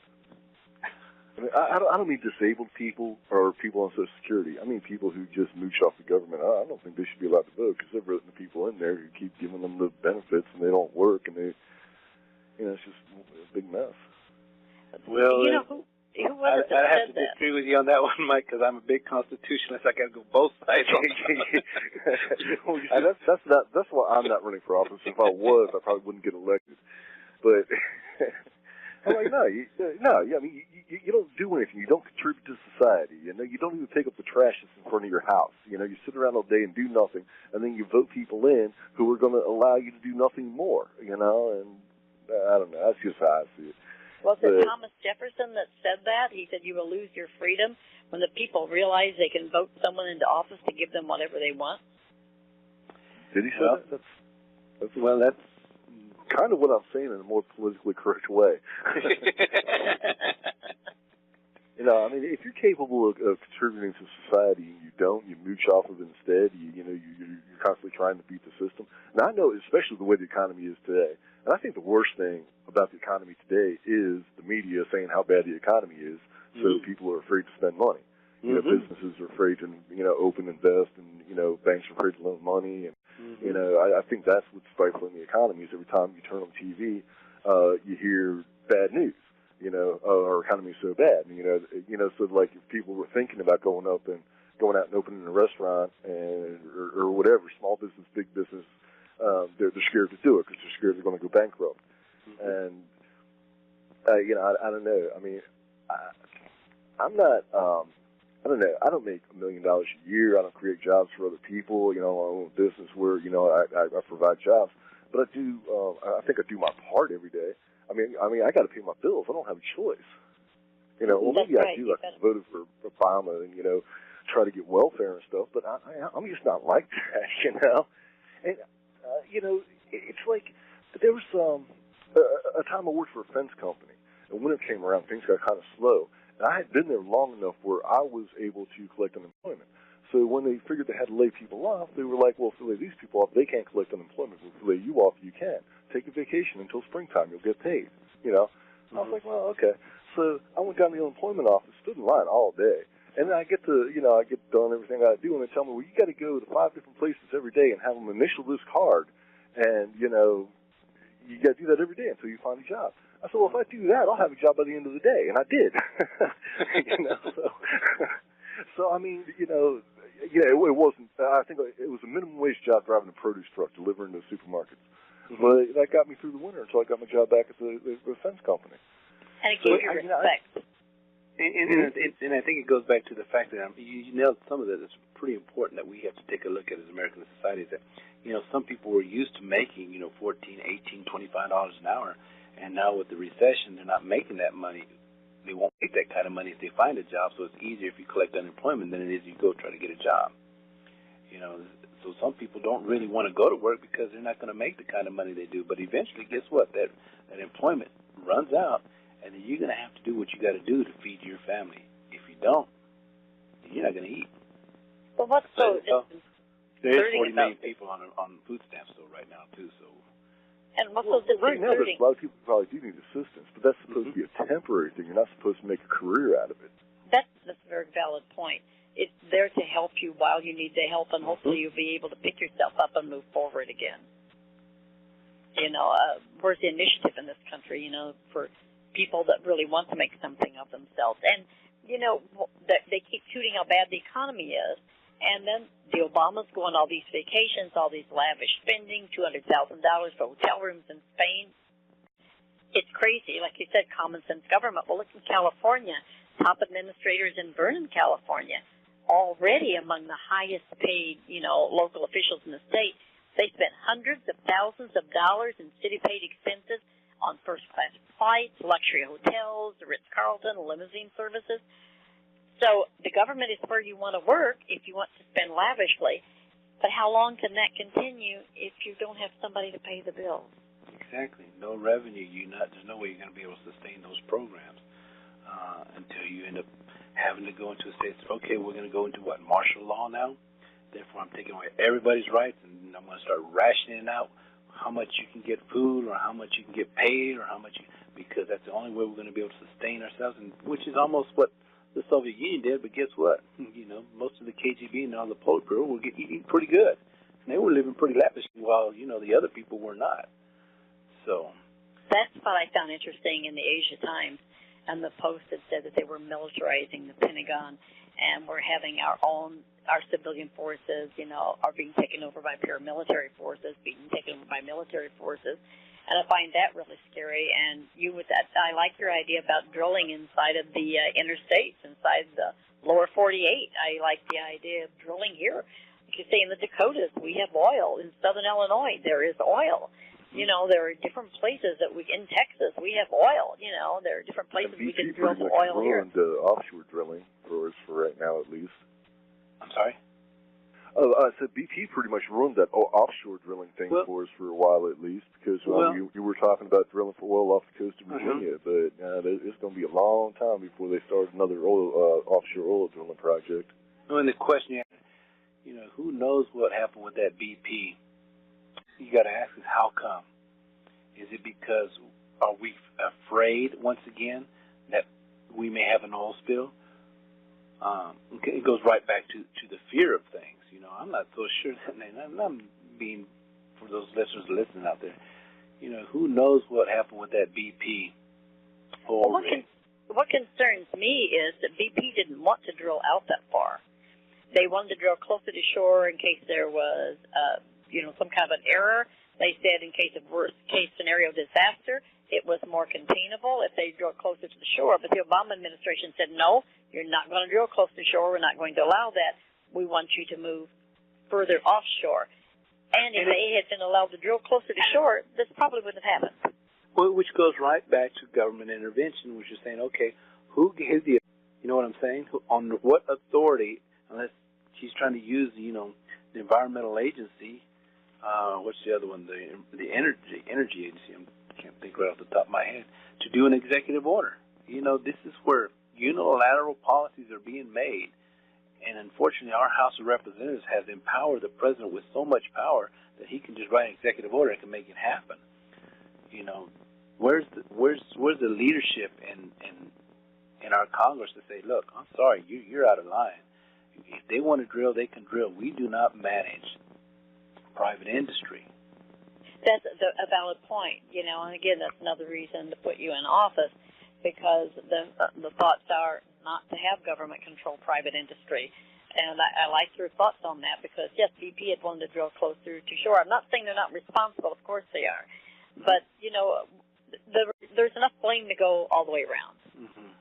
I mean, I don't mean disabled people or people on Social Security. I mean people who just mooch off the government. I don't think they should be allowed to vote because they've written the people in there who keep giving them the benefits and they don't work and it's just a big mess. Well, you know, who was it that I have to that? disagree with you on that one, Mike, because I'm a big constitutionalist. I got to go both sides. That's why I'm not running for office. If I was, I probably wouldn't get elected. But I'm like, I mean, you don't do anything. You don't contribute to society. You know, you don't even pick up the trash that's in front of your house. You know, you sit around all day and do nothing, and then you vote people in who are going to allow you to do nothing more. You know, and I don't know. That's just how I see it. Was it Thomas Jefferson that said that? He said you will lose your freedom when the people realize they can vote someone into office to give them whatever they want. Did he say that? That's kind of what I'm saying in a more politically correct way. You know, I mean, if you're capable of contributing to society and you don't, you mooch off of it instead. You're constantly trying to beat the system. And I know, especially the way the economy is today. And I think the worst thing about the economy today is the media saying how bad the economy is, so people are afraid to spend money. You know, businesses are afraid to, open, invest, and, banks are afraid to loan money. And, I think that's what's stifling the economy is every time you turn on TV, you hear bad news, our economy is so bad. And, so like if people were thinking about going out and opening a restaurant or whatever, small business, big business, they're scared to do it because they're scared they're going to go bankrupt. And, I don't know. I mean, I'm not, I don't know. I don't make $1 million a year. I don't create jobs for other people. I own a business where, I provide jobs. But I do, I think I do my part every day. I mean, I got to pay my bills. I don't have a choice. Well, maybe I do. I voted for Obama and, try to get welfare and stuff. But I'm just not like that, And, it's like there was a time I worked for a fence company. And when it came around, things got kind of slow. And I had been there long enough where I was able to collect unemployment. So when they figured they had to lay people off, they were like, well, if they lay these people off, they can't collect unemployment. But if they lay you off, you can. Take a vacation until springtime. You'll get paid, I was like, well, okay. So I went down to the unemployment office, stood in line all day. And then I get to, I get done everything I do, and they tell me, well, you got to go to 5 different places every day and have them initial this card. And, you got to do that every day until you find a job. I said, well, if I do that, I'll have a job by the end of the day. And I did. So I mean, it wasn't, I think it was a minimum wage job driving a produce truck, delivering to supermarkets. But that got me through the winter until I got my job back at the fence company. And it gave you respect. And I think it goes back to the fact that you nailed some of that. It's pretty important that we have to take a look at as American society. That some people were used to making $14, $18, $25 an hour, and now with the recession, they're not making that money. They won't make that kind of money if they find a job. So it's easier if you collect unemployment than it is if you go try to get a job. So some people don't really want to go to work because they're not going to make the kind of money they do. But eventually, guess what? That employment runs out. And then you're going to have to do what you got to do to feed your family. If you don't, you're not going to eat. Well, what's so there's 40 million people on food stamps though right now too. So. And what's so right now, there's a lot of people who probably do need assistance, but that's supposed to be a temporary thing. You're not supposed to make a career out of it. That's a very valid point. It's there to help you while you need the help, and hopefully you'll be able to pick yourself up and move forward again. Where's the initiative in this country? For people that really want to make something of themselves. And, they keep tooting how bad the economy is. And then the Obamas go on all these vacations, all these lavish spending, $200,000 for hotel rooms in Spain. It's crazy. Like you said, common sense government. Well, look in California. Top administrators in Vernon, California, already among the highest paid, local officials in the state. They spent hundreds of thousands of dollars in city-paid expenses on first-class flights, luxury hotels, the Ritz-Carlton, limousine services. So the government is where you want to work if you want to spend lavishly. But how long can that continue if you don't have somebody to pay the bills? Exactly. No revenue. There's no way you're going to be able to sustain those programs until you end up having to go into a state. Okay, we're going to go into martial law now. Therefore, I'm taking away everybody's rights, and I'm going to start rationing out how much you can get food or how much you can get paid or how much because that's the only way we're going to be able to sustain ourselves, and which is almost what the Soviet Union did. But guess what? Most of the KGB and all the Politburo were eating pretty good. And they were living pretty lavishly while, the other people were not. So that's what I found interesting in the Asia Times. And the Post had said that they were militarizing the Pentagon and we're having our civilian forces, are being taken over by paramilitary forces, being taken over by military forces. And I find that really scary. And I like your idea about drilling inside of the interstates, inside the lower 48. I like the idea of drilling here. Like you say, in the Dakotas, we have oil. In southern Illinois, there is oil. There are different places in Texas, we have oil. There are different places we can drill for oil here. Offshore drilling for right now, at least. I'm sorry? So BP pretty much ruined that offshore drilling thing for us for a while at least, because you were talking about drilling for oil off the coast of Virginia, but it's going to be a long time before they start another offshore oil drilling project. Well, and the question, who knows what happened with that BP? You got to ask is how come? Is it because are we afraid once again that we may have an oil spill? It goes right back to the fear of things. I'm not so sure that, and I'm being, for those listeners listening out there, who knows what happened with that BP oil rig? What concerns me is that BP didn't want to drill out that far. They wanted to drill closer to shore in case there was, some kind of an error. They said in case of worst-case scenario disaster, it was more containable if they drilled closer to the shore. But the Obama administration said, no, you're not going to drill close to shore. We're not going to allow that. We want you to move further offshore. And if they had been allowed to drill closer to shore, this probably wouldn't have happened. Well, which goes right back to government intervention, which is saying, okay, who gave you know what I'm saying? On what authority, unless she's trying to use, the environmental agency, what's the other one, the energy agency, I can't think right off the top of my head, to do an executive order. This is where unilateral policies are being made. And unfortunately, our House of Representatives has empowered the president with so much power that he can just write an executive order and can make it happen. Where's the leadership in our Congress to say, look, I'm sorry, you're out of line. If they want to drill, they can drill. We do not manage private industry. That's a valid point. And again, that's another reason to put you in office, because the thoughts are not to have government-controlled private industry. And I like your thoughts on that because, yes, BP had wanted to drill closer to shore. I'm not saying they're not responsible. Of course they are. But, there's enough blame to go all the way around. Mm-hmm.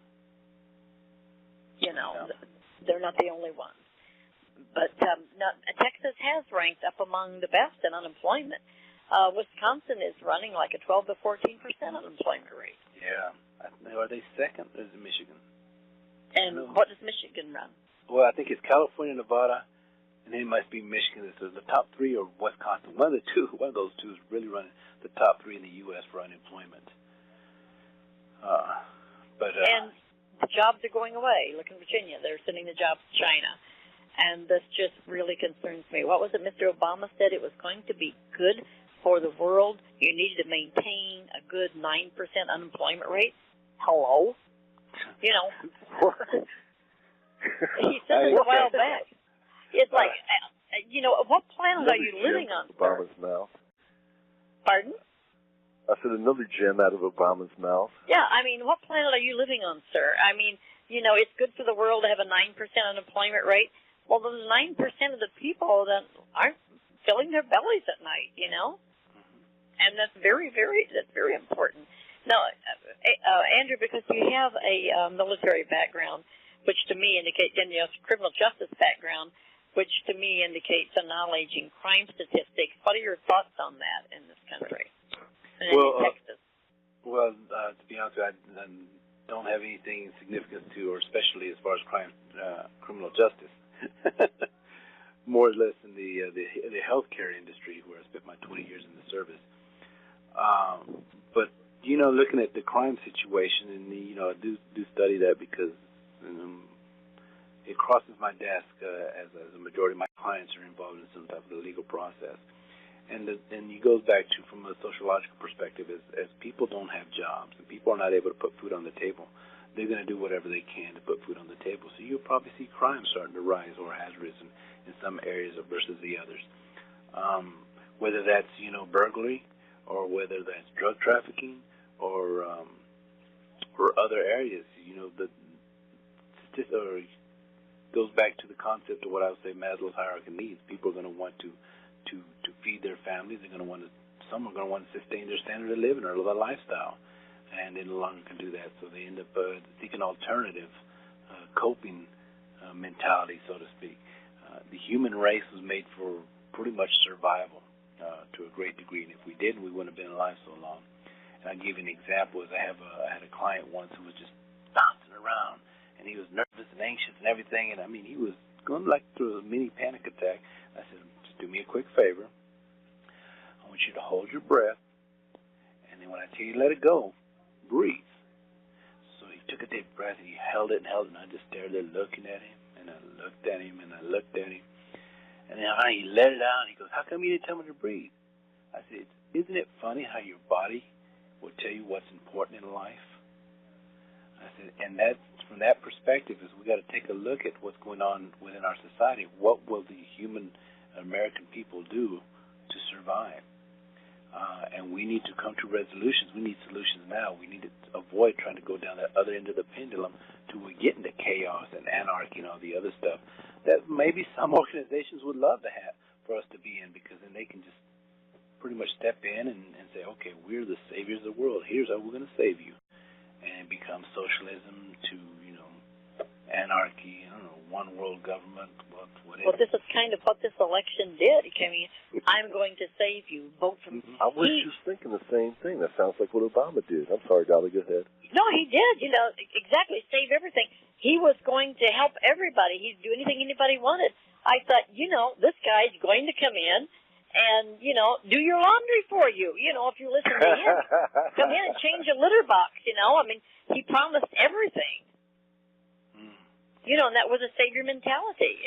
They're not the only ones. But Texas has ranked up among the best in unemployment. Wisconsin is running like a 12 to 14% unemployment rate. Yeah. Are they second, or is it Michigan? And what does Michigan run? Well, I think it's California, Nevada, and then it must be Michigan. It's the top three, or Wisconsin. One of those two is really running the top three in the U.S. for unemployment. And the jobs are going away. Look in Virginia. They're sending the jobs to China. And this just really concerns me. What was it Mr. Obama said? It was going to be good for the world. You needed to maintain a good 9% unemployment rate. Hello? He said it a while back. It's like, what planet are you living on, sir? Obama's mouth. Pardon? I said another gem out of Obama's mouth. Yeah, what planet are you living on, sir? It's good for the world to have a 9% unemployment rate. Well, those 9% of the people that aren't filling their bellies at night, And that's very, very important. Now, Andrew, because you have a military background, which to me indicates, and criminal justice background, which to me indicates a knowledge in crime statistics. What are your thoughts on that in this country? And in Texas? To be honest with you, I don't have anything significant to, or especially as far as criminal justice. More or less in the healthcare industry, where I spent my 20 years in the service. But looking at the crime situation, and I do study that because it crosses my desk as a majority of my clients are involved in some type of the legal process, and it goes back to, from a sociological perspective, as people don't have jobs and people are not able to put food on the table, they're going to do whatever they can to put food on the table. So you'll probably see crime starting to rise, or has risen in some areas versus the others. Whether that's burglary, or whether that's drug trafficking, or other areas, or goes back to the concept of what I would say Maslow's hierarchy of needs. People are going to want to feed their families. Some are going to want to sustain their standard of living or their lifestyle, and they no longer can do that. So they end up seeking alternative coping mentality, so to speak. The human race was made for pretty much survival to a great degree, and if we didn't, we wouldn't have been alive so long. And I'll give you an example. I had a client once who was just bouncing around, and he was nervous and anxious and everything, and he was going like through a mini panic attack. I said, just do me a quick favor. I want you to hold your breath, and then when I tell you to let it go, breathe. So he took a deep breath, and he held it, and I just stared there looking at him, and I looked at him, and I looked at him. And then he let it out, and he goes, how come you didn't tell me to breathe? I said, isn't it funny how your body will tell you what's important in life? I said, and that's, from that perspective, is we got to take a look at what's going on within our society. What will the human American people do to survive? And we need to come to resolutions. We need solutions now. We need to avoid trying to go down that other end of the pendulum till we get into chaos and anarchy and all the other stuff that maybe some organizations would love to have for us to be in, because then they can just pretty much step in and say, okay, we're the saviors of the world. Here's how we're going to save you. And it becomes socialism to, anarchy, one world government, whatever. Well, this is kind of what this election did. I mean, I'm going to save you. Vote for me. I was just thinking the same thing. That sounds like what Obama did. I'm sorry, Dolly, go ahead. No, he did. Exactly. Save everything. He was going to help everybody. He'd do anything anybody wanted. I thought, this guy's going to come in and, do your laundry for you. If you listen to him, come in and change a litter box, I mean, he promised everything. And that was a savior mentality.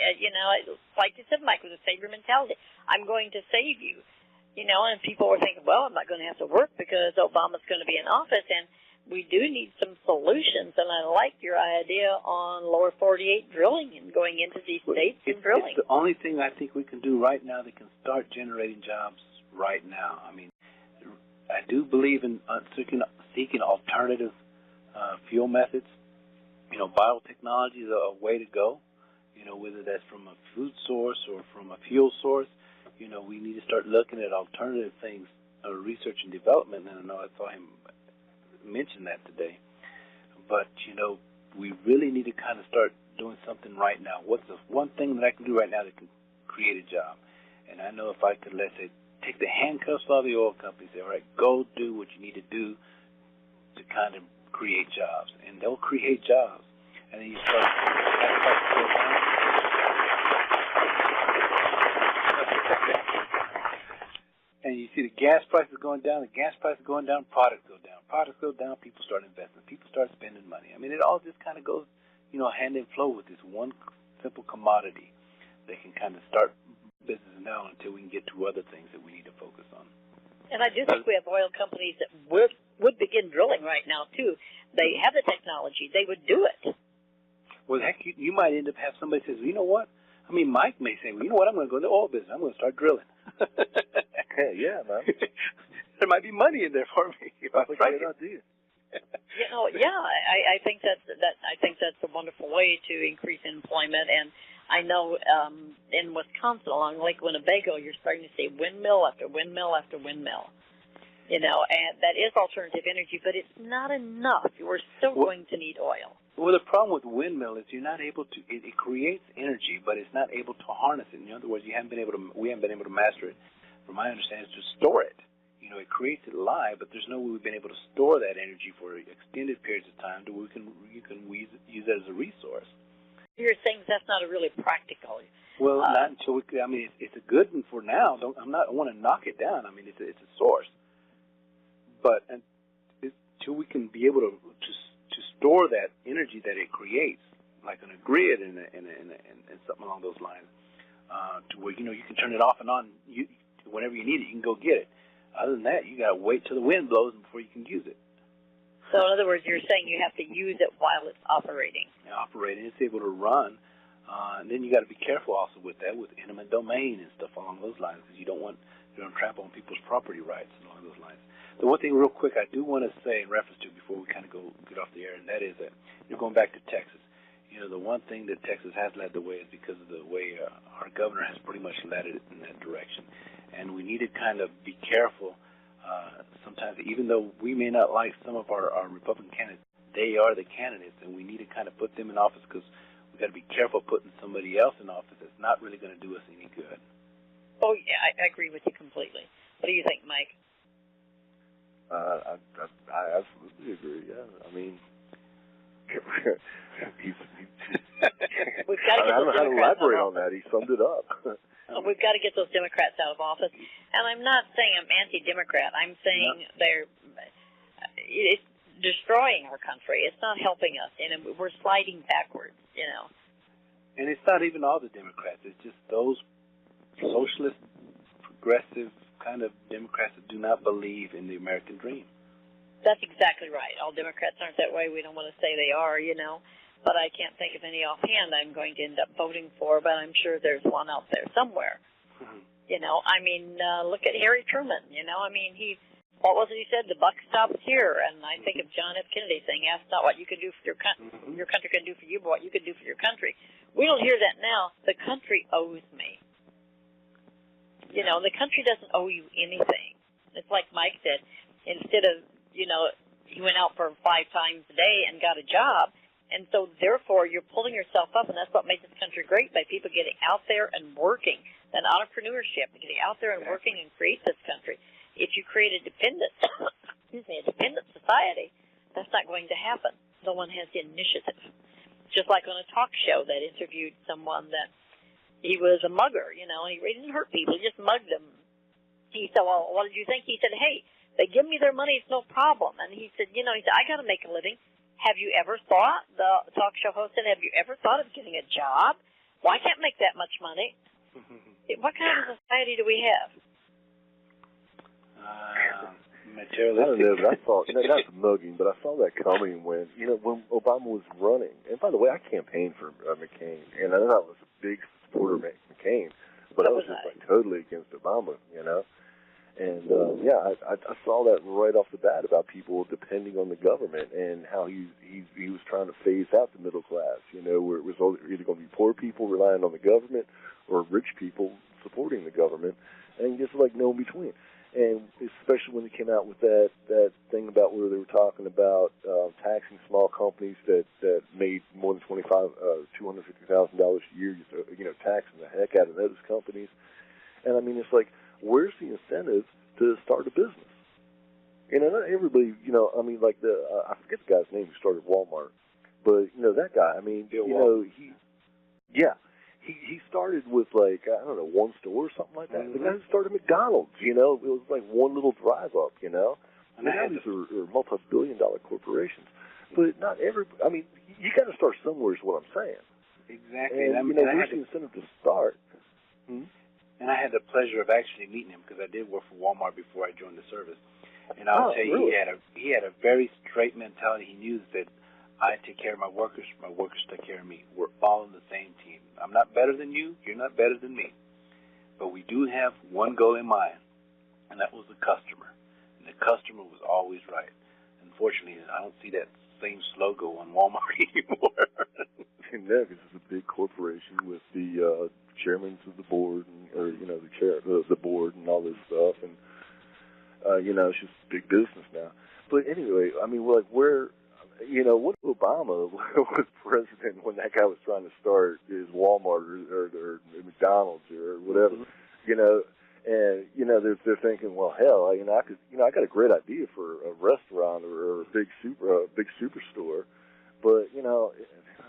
Like you said, Mike, it was a savior mentality. I'm going to save you. And people were thinking, well, I'm not going to have to work because Obama's going to be in office. And we do need some solutions. And I like your idea on lower 48 drilling and going into these states and drilling. It's the only thing I think we can do right now that can start generating jobs right now. I mean, I do believe in seeking alternative fuel methods. Biotechnology is a way to go, whether that's from a food source or from a fuel source. We need to start looking at alternative things, research and development. And I know I saw him mention that today. But, we really need to kind of start doing something right now. What's the one thing that I can do right now that can create a job? And I know if I could, let's say, take the handcuffs off the oil companies, say, all right, go do what you need to do to kind of create jobs. And they'll create jobs. And then you start and you see the gas prices going down, products go down, people start investing, people start spending money. I mean, it all just kind of goes, hand in flow with this one simple commodity that can kind of start business now until we can get to other things that we need to focus on. And I do think we have oil companies that would begin drilling right now, too. They have the technology. They would do it. Well, heck, you might end up have somebody says, well, you know what? I mean, Mike may say, well, you know what? I'm going to go into the oil business. I'm going to start drilling. Yeah, man. There might be money in there for me. That's a great idea. I think that's a wonderful way to increase employment. And I know in Wisconsin, along Lake Winnebago, you're starting to see windmill after windmill after windmill. And that is alternative energy, but it's not enough. We're still going to need oil. Well, the problem with windmill is you're not able to. It creates energy, but it's not able to harness it. In other words, we haven't been able to master it. From my understanding, to store it. It creates it live, but there's no way we've been able to store that energy for extended periods of time to where you can use it as a resource. You're saying that's not a really practical. Well, not until it's a good one for now. I want to knock it down. I mean, it's a source, but until we can be able to store that energy that it creates, like on a grid and something along those lines, to where you can turn it off and on. Whenever you need it, you can go get it. Other than that, you got to wait till the wind blows before you can use it. So, in other words, you're saying you have to use it while it's operating. It's able to run. And then you got to be careful also with that, with eminent domain and stuff along those lines, because you don't trample on people's property rights along those lines. The one thing, real quick, I do want to say in reference to before we kind of get off the air, and that is that going back to Texas. The one thing that Texas has led the way is because of the way our governor has pretty much led it in that direction. And we need to kind of be careful. Sometimes, even though we may not like some of our Republican candidates, they are the candidates, and we need to kind of put them in office because we've got to be careful putting somebody else in office that's not really going to do us any good. Oh, yeah, I agree with you completely. What do you think, Mike? I absolutely agree, yeah. I mean, we've got to don't know how to elaborate on that. He summed it up. We've got to get those Democrats out of office. And I'm not saying I'm anti-Democrat. I'm saying it's destroying our country. It's not helping us, and we're sliding backwards, And it's not even all the Democrats. It's just those socialist, progressive kind of Democrats that do not believe in the American dream. That's exactly right. All Democrats aren't that way. We don't want to say they are, But I can't think of any offhand I'm going to end up voting for, but I'm sure there's one out there somewhere. Mm-hmm. Look at Harry Truman, what was it he said? The buck stops here. And I think of John F. Kennedy saying, ask not what you can do for your country, your country can do for you, but what you can do for your country. We don't hear that now. The country owes me. The country doesn't owe you anything. It's like Mike said, instead of, he went out for 5 times a day and got a job. And so, therefore, you're pulling yourself up, and that's what makes this country great, by people getting out there and working, that entrepreneurship, getting out there and working and create this country. If you create a dependent society, that's not going to happen. No one has the initiative. Just like on a talk show that interviewed someone that he was a mugger, and he didn't hurt people, he just mugged them. He said, well, what did you think? He said, hey, they give me their money, it's no problem. And he said, I got to make a living. Have you ever thought, the talk show host said, have you ever thought of getting a job? Well, I can't make that much money. What kind of society do we have? Materialistic. I don't know, but I thought, not mugging, but I saw that coming when Obama was running. And by the way, I campaigned for McCain, and I was a big supporter of McCain, but I was just totally against Obama, And I saw that right off the bat about people depending on the government and how he was trying to phase out the middle class. Where it was either going to be poor people relying on the government or rich people supporting the government, and just like no in between. And especially when they came out with that thing about where they were talking about taxing small companies that made more than $250,000 a year, taxing the heck out of those companies. And I mean, it's like, where's the incentive to start a business? Not everybody, I forget the guy's name who started Walmart, but, that guy, he started with, one store or something like that. Mm-hmm. The guy who started McDonald's, it was like one little drive up, And now these are multi-billion-dollar corporations. But not everybody, you got to start somewhere is what I'm saying. Exactly. And where's the incentive to start? Hmm? And I had the pleasure of actually meeting him because I did work for Walmart before I joined the service. And I'll tell you, really? he had a very straight mentality. He knew that I take care of my workers take care of me. We're all on the same team. I'm not better than you, you're not better than me. But we do have one goal in mind, and that was the customer. And the customer was always right. Unfortunately, I don't see that same slogan on Walmart anymore. No, because it's a big corporation with the chairmen of the board, the board and all this stuff, and it's just big business now. But anyway, what if Obama was president when that guy was trying to start his Walmart or McDonald's or whatever, and they're thinking, well, hell, I got a great idea for a restaurant or a big superstore, but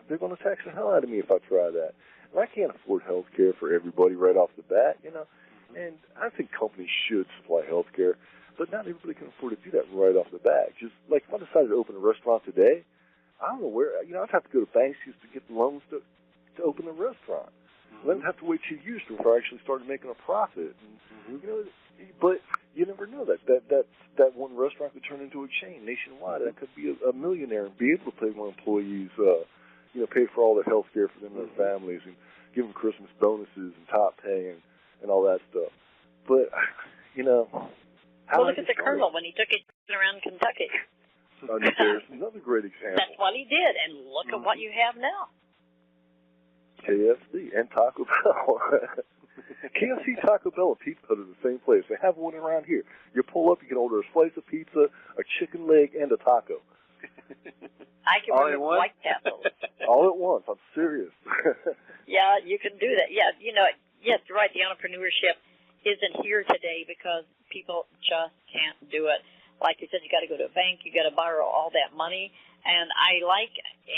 they're going to tax the hell out of me if I try that. And I can't afford health care for everybody right off the bat, And I think companies should supply health care, but not everybody can afford to do that right off the bat. Just like if I decided to open a restaurant today, I don't know where, I'd have to go to banks just to get the loans to open a restaurant. Mm-hmm. Then I'd have to wait 2 years before I actually started making a profit. And, but you never know that one restaurant could turn into a chain nationwide. That could be a millionaire and be able to pay more employees, pay for all their health care for them and their families and give them Christmas bonuses and top pay and all that stuff. But, well, look at the Colonel when he took it around Kentucky. There's another great example. That's what he did, and look at what you have now. KFC and Taco Bell. KFC, Taco Bell, and Pizza Hut are the same place. They have one around here. You pull up, you can order a slice of pizza, a chicken leg, and a taco. I can remember White Castle. All at once. I'm serious. Yeah, you can do that. Yeah, yes, you're right. The entrepreneurship isn't here today because people just can't do it. Like you said, you got to go to a bank, you got to borrow all that money. And I like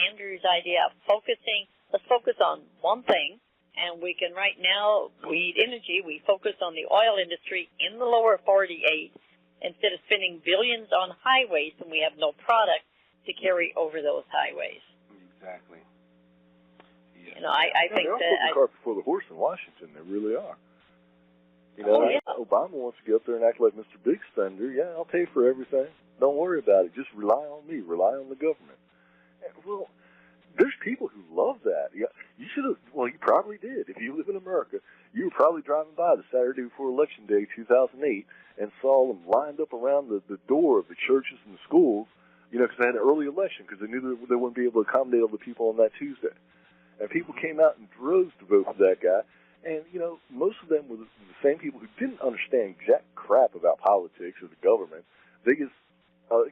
Andrew's idea of focusing. Let's focus on one thing, and we can right now, we need energy. We focus on the oil industry in the lower 48 instead of spending billions on highways when we have no product to carry over those highways. Exactly. You know, I think they're that... putting the cart before the horse in Washington. They really are. You know, Obama wants to get up there and act like Mr. Big Spender. Yeah, I'll pay for everything. Don't worry about it. Just rely on me. Rely on the government. And, well, there's people who love that. Yeah, you should have. Well, you probably did. If you live in America, you were probably driving by the Saturday before Election Day, 2008, and saw them lined up around the door of the churches and the schools. You know, because they had an early election because they knew that they wouldn't be able to accommodate all the people on that Tuesday. And people came out in droves to vote for that guy. And, you know, most of them were the same people who didn't understand jack crap about politics or the government. They just,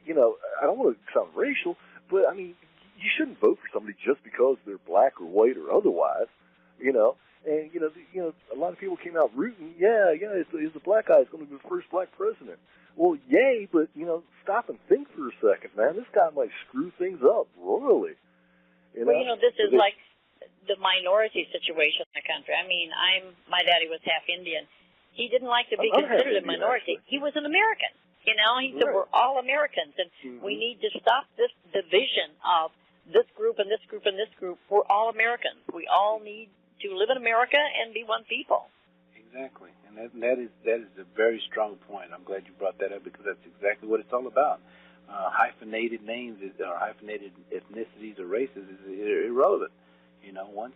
you know, I don't want to sound racial, but, I mean, you shouldn't vote for somebody just because they're black or white or otherwise, you know. And, you know, a lot of people came out rooting, it's a black guy. It's going to be the first black president. Well, yay, but, you know, stop and think for a second, man. This guy might screw things up royally. You know? Well, you know, this is like the minority situation in the country. I mean, my daddy was half Indian. He didn't like to be considered a minority. He was an American. You know, he said we're all Americans, and we need to stop this division of this group and this group and this group. We're all Americans. We all need to live in America and be one people. Exactly, and that is a very strong point. I'm glad you brought that up because that's exactly what it's all about. Hyphenated names or hyphenated ethnicities or races is irrelevant. You know, once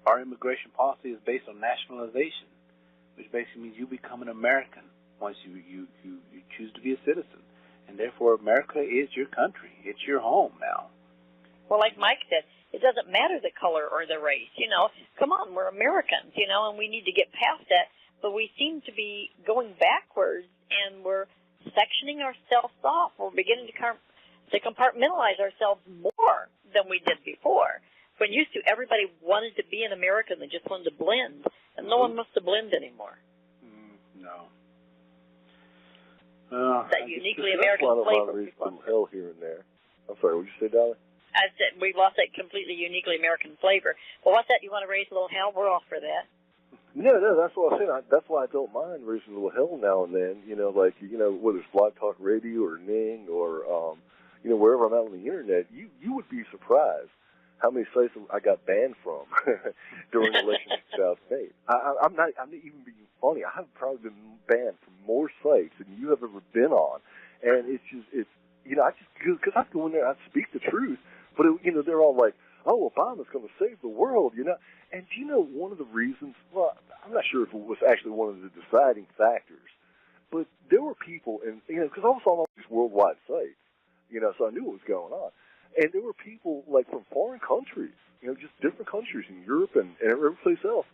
our immigration policy is based on nationalization, which basically means you become an American once you choose to be a citizen. And therefore, America is your country. It's your home now. Well, like Mike said, it doesn't matter the color or the race. You know, come on, we're Americans, you know, and we need to get past that. But we seem to be going backwards, and we're sectioning ourselves off. We're beginning to compartmentalize ourselves more than we did before. When used to, everybody wanted to be an American. They just wanted to blend, and no one wants to blend anymore. No. That uniquely American flavor. Some hell here and there. I'm sorry, what did you say, Dolly? I said we've lost that completely uniquely American flavor. Well, what's that? You want to raise a little hell? We're all for that. No, that's what I said. That's why I don't mind raising a little hell now and then. You know, like, you know, whether it's Blog Talk Radio or Ning or, you know, wherever I'm out on the Internet, you would be surprised how many sites I got banned from during the election in 2008. I'm not even being funny. I have probably been banned from more sites than you have ever been on. And it's you know, I just, because I go in there, I speak the truth, but, you know, they're all like, oh, Obama's going to save the world, you know. And do you know one of the reasons, well, I'm not sure if it was actually one of the deciding factors, but there were people, and, you know, because I was on all these worldwide sites, you know, so I knew what was going on. And there were people, like, from foreign countries, you know, just different countries in Europe and every place else.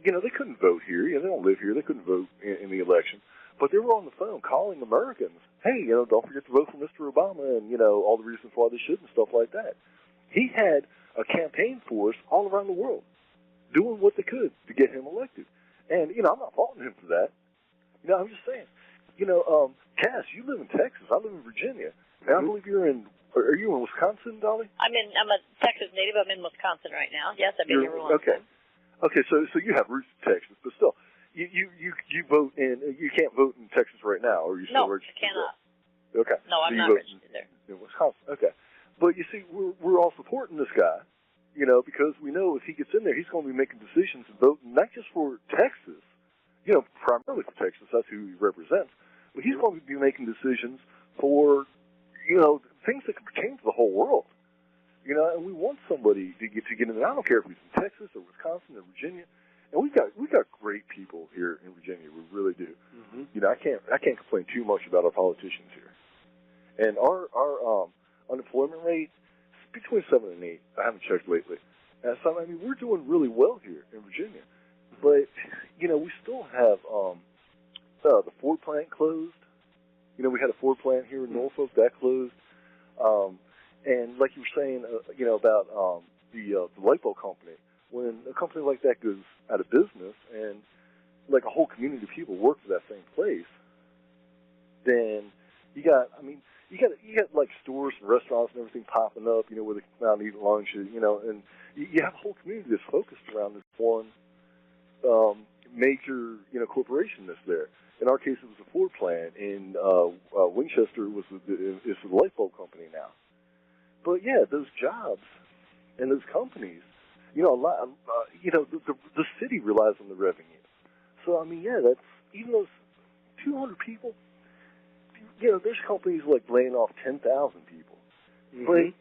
You know, they couldn't vote here. You know, they don't live here. They couldn't vote in the election. But they were on the phone calling Americans, hey, you know, don't forget to vote for Mr. Obama and, you know, all the reasons why they should and stuff like that. He had a campaign force all around the world doing what they could to get him elected. And, you know, I'm not faulting him for that. You know, I'm just saying. You know, Cass, you live in Texas. I live in Virginia. And I believe are you in Wisconsin, Dolly? I'm a Texas native. I'm in Wisconsin right now. Yes, I've been here for a long time. Okay, so you have roots in Texas, but still, you vote in. You can't vote in Texas right now, or you still registered? No, cannot. There? Okay. No, I'm not registered there. In Wisconsin. Okay, but you see, we're all supporting this guy, you know, because we know if he gets in there, he's going to be making decisions and voting not just for Texas, you know, primarily for Texas. That's who he represents, but he's going to be making decisions for, you know, things that can pertain to the whole world. You know, and we want somebody to get in there. I don't care if he's in Texas or Wisconsin or Virginia. And we got great people here in Virginia. We really do. Mm-hmm. You know, I can't complain too much about our politicians here. And our unemployment rate is between 7 and 8. I haven't checked lately. And so I mean, we're doing really well here in Virginia. But you know, we still have the Ford plant closed. You know, we had a Ford plant here in Norfolk that closed. And like you were saying, you know, about the light bulb company, when a company like that goes out of business and like a whole community of people work for that same place, then you you got like stores and restaurants and everything popping up, you know, where they come out and eat lunch, you know, and you have a whole community that's focused around this one major, you know, corporation that's there. In our case, it was a Ford plant. In Winchester, is the light bulb company now. But yeah, those jobs and those companies, you know, a lot, you know, the city relies on the revenue. So I mean, yeah, that's even those 200 people. You know, there's companies like laying off 10,000 people. Mm-hmm. But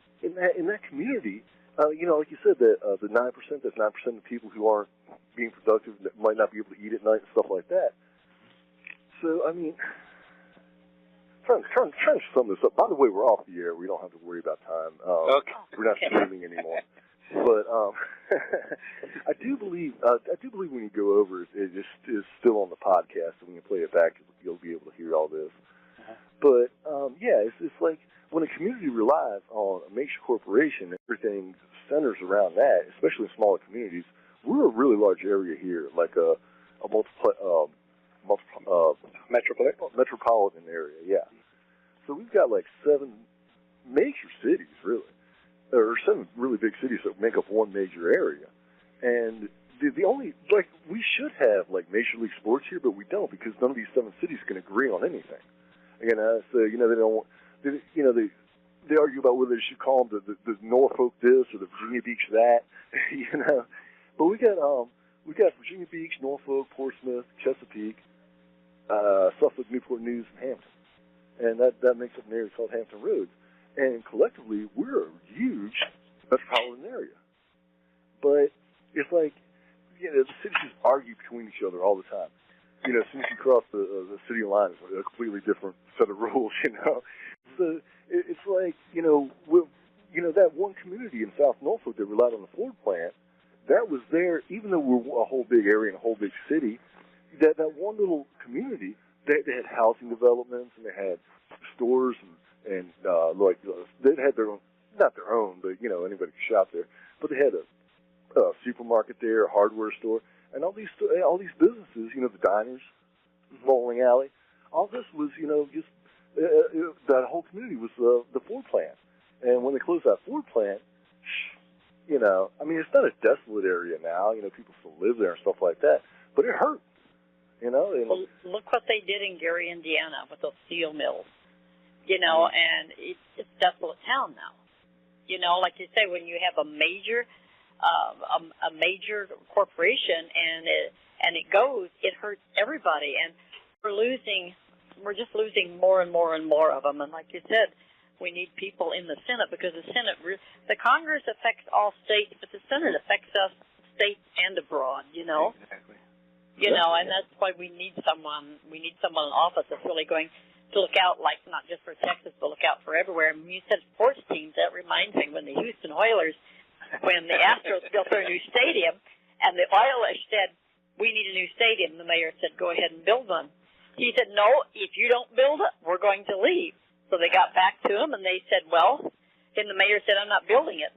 in that community, you know, like you said, the 9%, that's 9% of people who aren't being productive, that might not be able to eat at night and stuff like that. So, I mean, trying to sum this up. By the way, we're off the air. We don't have to worry about time. Okay. We're not streaming anymore. But I do believe when you go over it, it is still on the podcast, and when you play it back, you'll be able to hear all this. Uh-huh. But yeah, it's like when a community relies on a major corporation, everything centers around that, especially in smaller communities. We're a really large area here, like a metropolitan area, yeah. So we've got like 7 major cities, really. There are 7 really big cities that make up one major area. And the only, like, we should have, like, Major League Sports here, but we don't, because none of these 7 cities can agree on anything. You know, so, you know, they argue about whether they should call them the Norfolk this or the Virginia Beach that, you know. But we got Virginia Beach, Norfolk, Portsmouth, Chesapeake, Suffolk, Newport News, and Hampton. And that makes up an area called Hampton Roads. And collectively, we're a huge metropolitan area. But it's like, you know, the cities just argue between each other all the time. You know, as soon as you cross the city line, it's like a completely different set of rules, you know. So it's like, you know, that one community in South Norfolk that relied on the Ford plant, that was there, even though we're a whole big area and a whole big city, that one little community, they had housing developments, and they had stores, and like, they had their own, not their own, but, you know, anybody could shop there, but they had a supermarket there, a hardware store, and all these businesses, you know, the diners, bowling alley, all this was, you know, just, that whole community was the Ford plant. And when they closed that Ford plant, you know, I mean, it's not a desolate area now. You know, people still live there and stuff like that. But it hurt, you know. And well, look what they did in Gary, Indiana with those steel mills, you know, and it's a desolate town now. You know, like you say, when you have a major corporation and it goes, it hurts everybody. And we're just losing more and more and more of them. And like you said, we need people in the Senate, because the Congress affects all states, but the Senate affects us states and abroad, you know. Exactly. You know, and that's why we need someone in office that's really going to look out, like, not just for Texas, but look out for everywhere. And when you said sports teams, that reminds me when the Houston Oilers, when the Astros built their new stadium, and the Oilers said, we need a new stadium, the mayor said, go ahead and build one. He said, no, if you don't build it, we're going to leave. So they got back to him, and they said, well, and the mayor said, I'm not building it.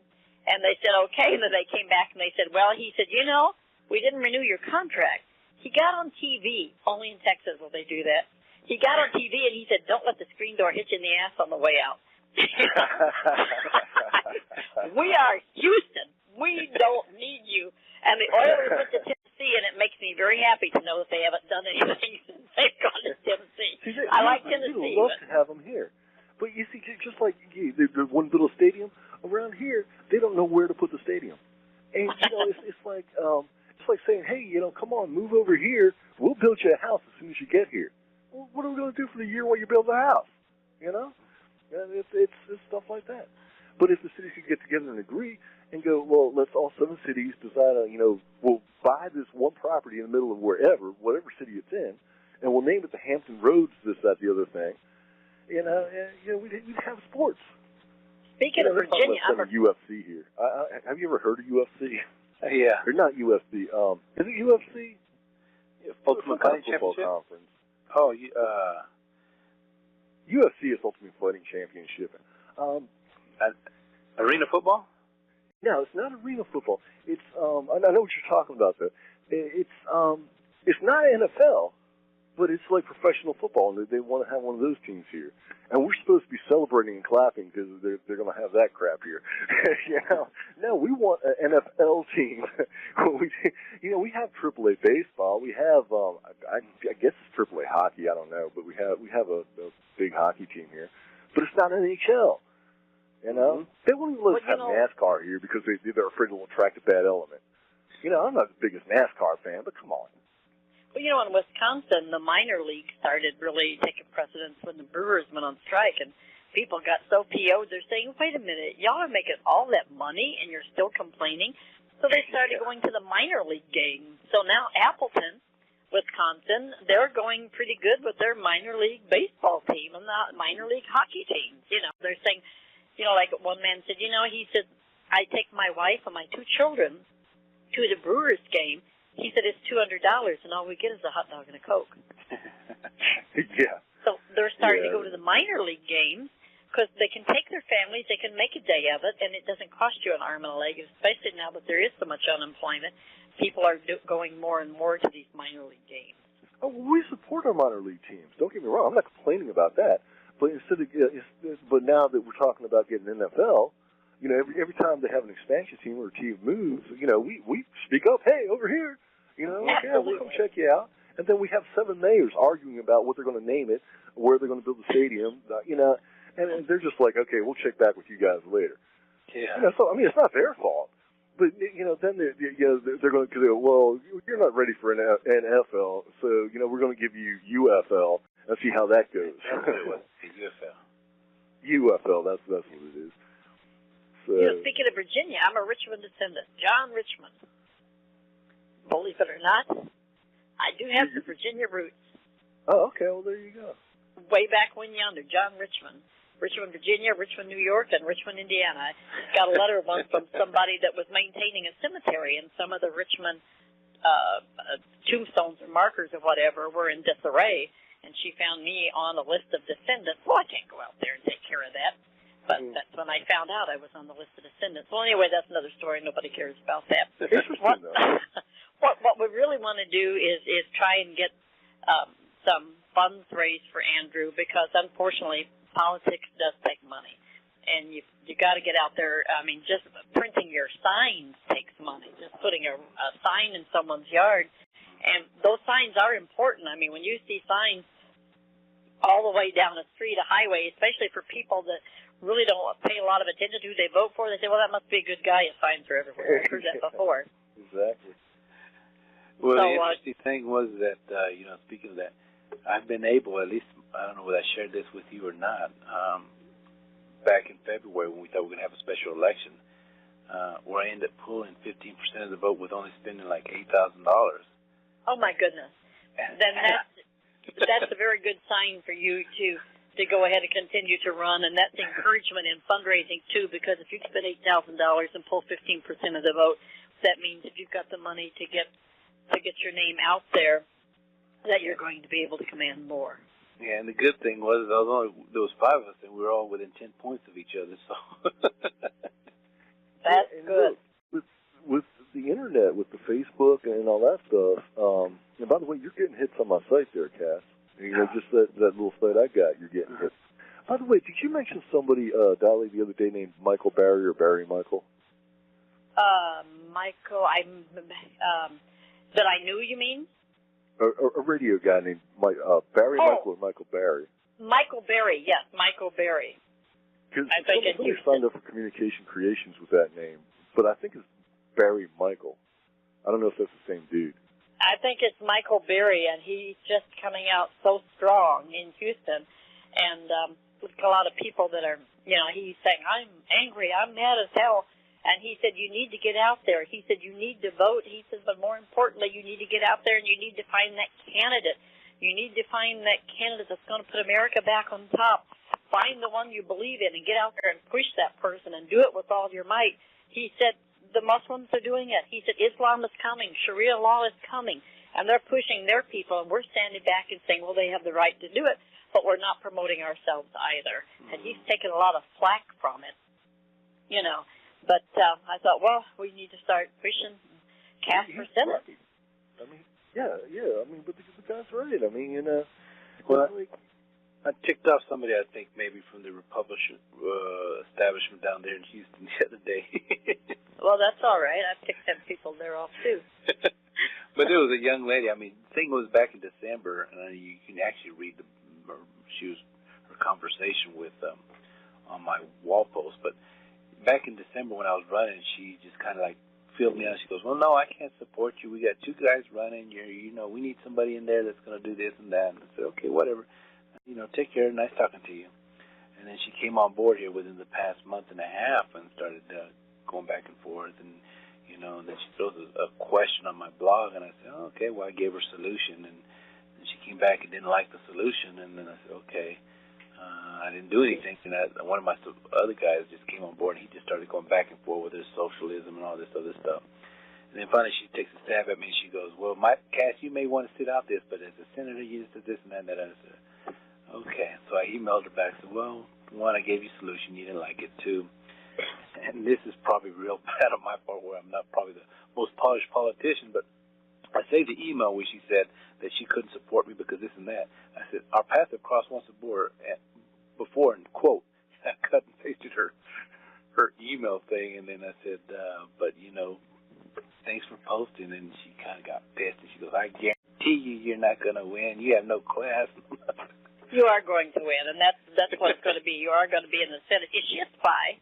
And they said, okay. And then they came back, and they said, well, he said, you know, we didn't renew your contract. He got on TV. Only in Texas will they do that. He got on TV, and he said, don't let the screen door hit you in the ass on the way out. We are Houston. We don't need you. And the Oilers went to Tennessee, and it makes me very happy to know that they haven't done anything since they've gone to Tennessee. I like Tennessee. We'd love to have them here. But you see, just like the one little stadium around here, they don't know where to put the stadium. And you know, it's like saying, hey, you know, come on, move over here. We'll build you a house as soon as you get here. Well, what are we going to do for the year while you build the house? You know, and it's stuff like that. But if the cities could get together and agree and go, well, let's all 7 cities decide, you know, we'll buy this one property in the middle of whatever city it's in, and we'll name it the Hampton Roads, this, that, the other thing. You know, we'd have sports. Speaking of Virginia, I'm UFC here. Have you ever heard of UFC? Yeah. Or not UFC. Is it UFC? Yeah, Ultimate Fighting Championship. Conference. Oh, UFC is Ultimate Fighting Championship. Arena football? No, it's not arena football. It's I know what you're talking about though. It's not NFL. but it's like professional football, and they want to have one of those teams here. And we're supposed to be celebrating and clapping because they're going to have that crap here. No, we want an NFL team. We have AAA baseball. We have, I guess it's AAA hockey. I don't know, but we have a big hockey team here. But it's not NHL. They won't even let us have NASCAR here because they're afraid it'll attract a bad element. I'm not the biggest NASCAR fan, but come on. Well, in Wisconsin, the minor league started really taking precedence when the Brewers went on strike, and people got so PO'd, they're saying, wait a minute, y'all are making all that money, and you're still complaining? So they started going to the minor league games. So now Appleton, Wisconsin, they're going pretty good with their minor league baseball team and the minor league hockey teams. They're saying, like one man said, he said, I take my wife and my 2 children to the Brewers game. He said it's $200, and all we get is a hot dog and a Coke. Yeah. So they're starting to go to the minor league games because they can take their families, they can make a day of it, and it doesn't cost you an arm and a leg, especially now that there is so much unemployment. People are going more and more to these minor league games. Oh, well, we support our minor league teams. Don't get me wrong. I'm not complaining about that. But but now that we're talking about getting NFL, every time they have an expansion team or a team moves, we speak up. Hey, over here. We'll come check you out. And then we have 7 mayors arguing about what they're going to name it, where they're going to build the stadium, and they're just like, okay, we'll check back with you guys later. Yeah. So, it's not their fault. But, then they're going to go, well, you're not ready for an NFL, so, we're going to give you UFL and see how that goes. UFL. UFL, that's what it is. So, speaking of Virginia, I'm a Richmond descendant, John Richmond. Believe it or not, I do have the Virginia roots. Oh, okay. Well, there you go. Way back when yonder, John Richmond. Richmond, Virginia, Richmond, New York, and Richmond, Indiana. I got a letter once from somebody that was maintaining a cemetery, and some of the Richmond tombstones or markers or whatever were in disarray, and she found me on a list of descendants. Well, I can't go out there and take care of that. But that's when I found out I was on the list of descendants. Well, anyway, that's another story. Nobody cares about that. What we really want to do is try and get some funds raised for Andrew because, unfortunately, politics does take money. And you got to get out there. I mean, just printing your signs takes money. Just putting a sign in someone's yard. And those signs are important. I mean, when you see signs all the way down the street, a highway, especially for people that really don't pay a lot of attention to who they vote for, they say, well, that must be a good guy. His signs are everywhere. I've heard that before. Exactly. Well, the interesting thing was that, speaking of that, I've been able, at least, I don't know whether I shared this with you or not, back in February when we thought we were going to have a special election, where I ended up pulling 15% of the vote with only spending like $8,000. Oh, my goodness. Then that's a very good sign for you to go ahead and continue to run, and that's encouragement in fundraising, too, because if you spend $8,000 and pull 15% of the vote, that means if you've got the money to get your name out there, that you're going to be able to command more. Yeah, and the good thing was there was 5 of us, and we were all within 10 points of each other. So that's good. With the internet, with the Facebook and all that stuff. And by the way, you're getting hits on my site there, Cass. Just that little site I got, you're getting hits. By the way, did you mention somebody, Dolly, the other day named Michael Barry or Barry Michael? Michael, that I knew, you mean? A radio guy named Barry Michael or Michael Barry? Michael Barry, yes, Michael Barry. Because somebody signed up for Communication Creations with that name, but I think it's Barry Michael. I don't know if that's the same dude. I think it's Michael Barry, and he's just coming out so strong in Houston. And with a lot of people that are, he's saying, I'm angry, I'm mad as hell. And he said, you need to get out there. He said, you need to vote. He says, but more importantly, you need to get out there and you need to find that candidate. You need to find that candidate that's going to put America back on top. Find the one you believe in and get out there and push that person and do it with all your might. He said, the Muslims are doing it. He said, Islam is coming. Sharia law is coming. And they're pushing their people, and we're standing back and saying, well, they have the right to do it, but we're not promoting ourselves either. And he's taken a lot of flack from it, But I thought, well, we need to start pushing Cass for Senate. I mean, Yeah. I mean, but the guy's right. I mean, Well, like, I ticked off somebody, I think, maybe from the Republican establishment down there in Houston the other day. Well, that's all right. I've ticked some people there off, too. But it was a young lady. I mean, the thing was back in December, and you can actually read her conversation with on my wall post. But back in December when I was running, she just kind of like filled me out. She goes, "Well, no, I can't support you. We got 2 guys running. We need somebody in there that's going to do this and that." And I said, "Okay, whatever. Take care. Nice talking to you." And then she came on board here within the past month and a half and started going back and forth. And and then she throws a question on my blog, and I said, "Oh, okay." Well, I gave her a solution, and she came back and didn't like the solution, and then I said, "Okay." I didn't do anything, and one of my other guys just came on board, and he just started going back and forth with his socialism and all this other stuff. And then finally she takes a stab at me, and she goes, "Well, Cass, you may want to sit out this, but as a senator, you just did this and that and that." I said, "Okay." So I emailed her back, said, "Well, 1, I gave you a solution. You didn't like it. 2, and this is probably real bad on my part where I'm not probably the most polished politician, but I saved the email where she said that she couldn't support me because this and that." I said, "Our paths have crossed once before," and quote, I cut and pasted her email thing, and then I said, "But, thanks for posting." And she kind of got pissed, and she goes, "I guarantee you're not going to win. You have no class." You are going to win, and that's what it's going to be. You are going to be in the Senate. Is she a spy?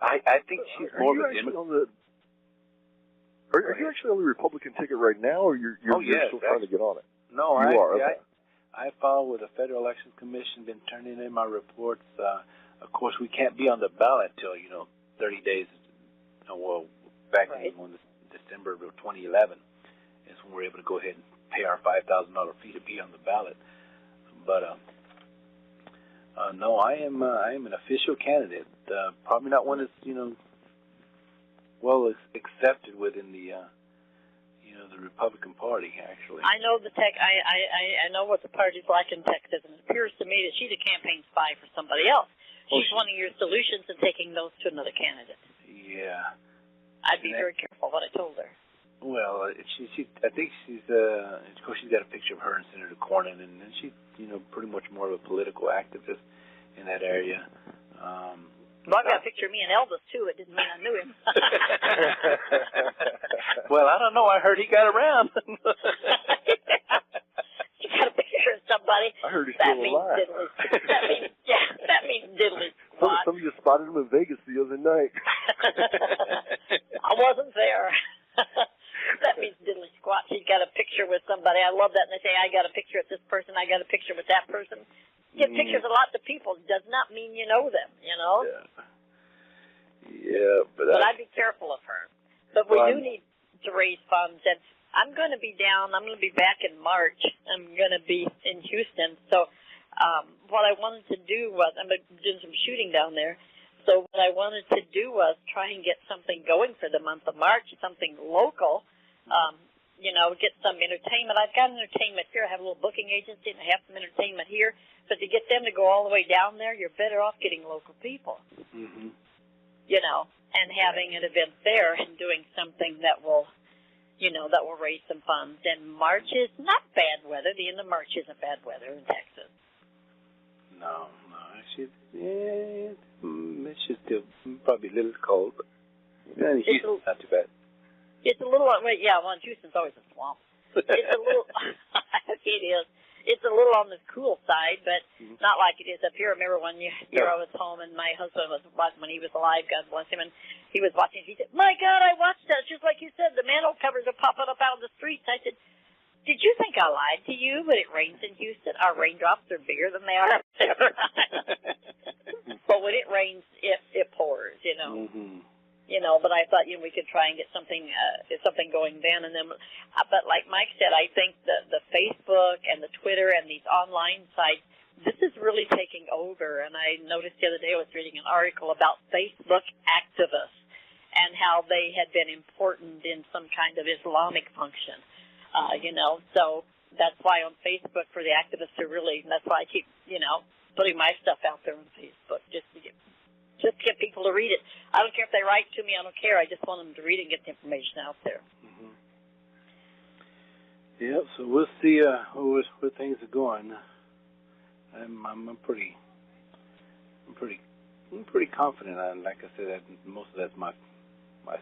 I think she's more of a Democrat. Are you actually on the Republican ticket right now, or you're still trying to get on it? No, you are. Okay. I filed with the Federal Election Commission, been turning in my reports. Of course, we can't be on the ballot till 30 days. Back in December of 2011 is when we're able to go ahead and pay our $5,000 fee to be on the ballot. But no, I am an official candidate. Probably not one that's well accepted within the the Republican Party. Actually, I know I know what the party's like in Texas, and it appears to me that she's a campaign spy for somebody else. She's wanting your solutions and taking those to another candidate. Yeah, I'd be very careful what I told her. Well, I think she's of course she's got a picture of her and Senator Cornyn, and she's pretty much more of a political activist in that area. Well, I've got a picture of me and Elvis, too. It didn't mean I knew him. Well, I don't know. I heard he got around. You got a picture of somebody. I heard he's still alive. That means diddly squat. Some of you spotted him in Vegas the other night. I wasn't there. That means diddly squat. She's got a picture with somebody. I love that. And they say, "I got a picture of this person. I got a picture with that person." Get pictures of lots of people does not mean you know them, Yeah, but I'd be careful of her. But we do need to raise funds, and I'm going to be down. I'm going to be back in March. I'm going to be in Houston. So what I wanted to do was, I'm doing some shooting down there. So what I wanted to do was try and get something going for the month of March, something local. Get some entertainment. I've got entertainment here. I have a little booking agency, and I have some entertainment here. But to get them to go all the way down there, you're better off getting local people. Mm-hmm. And having an event there and doing something that will, that will raise some funds. And March is not bad weather. The end of March isn't bad weather in Texas. No. Actually, it's just still probably a little cold. But Houston's not too bad. It's a little, Houston's always a swamp. It's a little, it is. It's a little on the cool side, but not like it is up here. I remember one year I was home and my husband was watching when he was alive, God bless him, and he was watching. He said, "My God, I watched that. Just like you said, the manhole covers are popping up out of the streets." I said, "Did you think I lied to you? But it rains in Houston. Our raindrops are bigger than they are up there." But when it rains, it pours, Mm-hmm. But I thought, we could try and get something going then. And then, but like Mike said, I think the Facebook and the Twitter and these online sites, this is really taking over. And I noticed the other day I was reading an article about Facebook activists and how they had been important in some kind of Islamic function, So that's why on Facebook for the activists to really, that's why I keep, putting my stuff out there on Facebook just to get people to read it. I don't care if they write to me. I don't care. I just want them to read it and get the information out there. Mm-hmm. Yeah, so we'll see where things are going. I'm pretty confident, and like I said, that most of that's my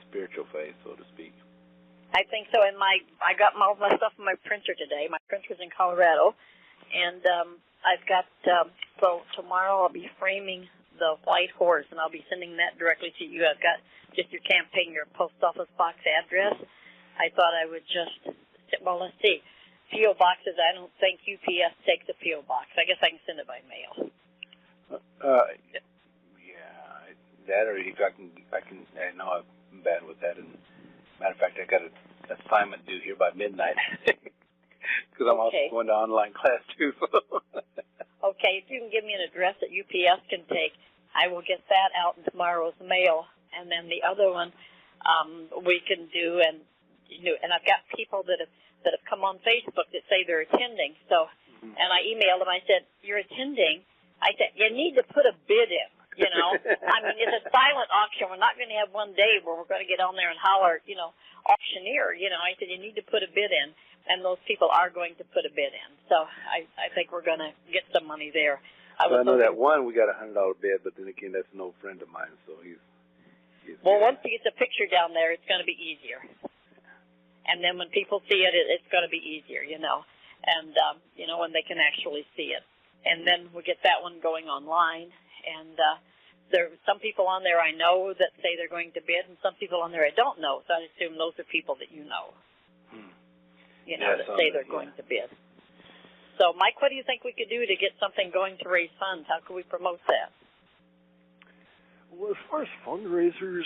spiritual faith, so to speak. I think so. And I got all my stuff in my printer today. My printer's in Colorado, and I've got so tomorrow I'll be framing the white horse, and I'll be sending that directly to you. I've got just your campaign, your post office box address. I thought I would just let's see. P.O. boxes, I don't think UPS takes a P.O. box. I guess I can send it by mail. Yeah, that or if I know I'm bad with that. And matter of fact, I got an assignment due here by midnight because I'm also going to online class too. Okay, if you can give me an address that UPS can take, I will get that out in tomorrow's mail. And then the other one we can do, and I've got people that have come on Facebook that say they're attending. So, and I emailed them. I said, "You're attending." I said, "You need to put a bid in." I mean, it's a silent auction. We're not going to have one day where we're going to get on there and holler, auctioneer. I said, you need to put a bid in, and those people are going to put a bid in. So I think we're going to get some money there. I know that one we got $100 bid, but then again, that's an old friend of mine, so he's well, once he gets a picture down there, it's going to be easier. And then when people see it, it's going to be easier, and when they can actually see it. And then we'll get that one going online. And there are some people on there I know that say they're going to bid, and some people on there I don't know. So I assume those are people that you know, that say they're going to bid. So, Mike, what do you think we could do to get something going to raise funds? How could we promote that? Well, as far as fundraisers,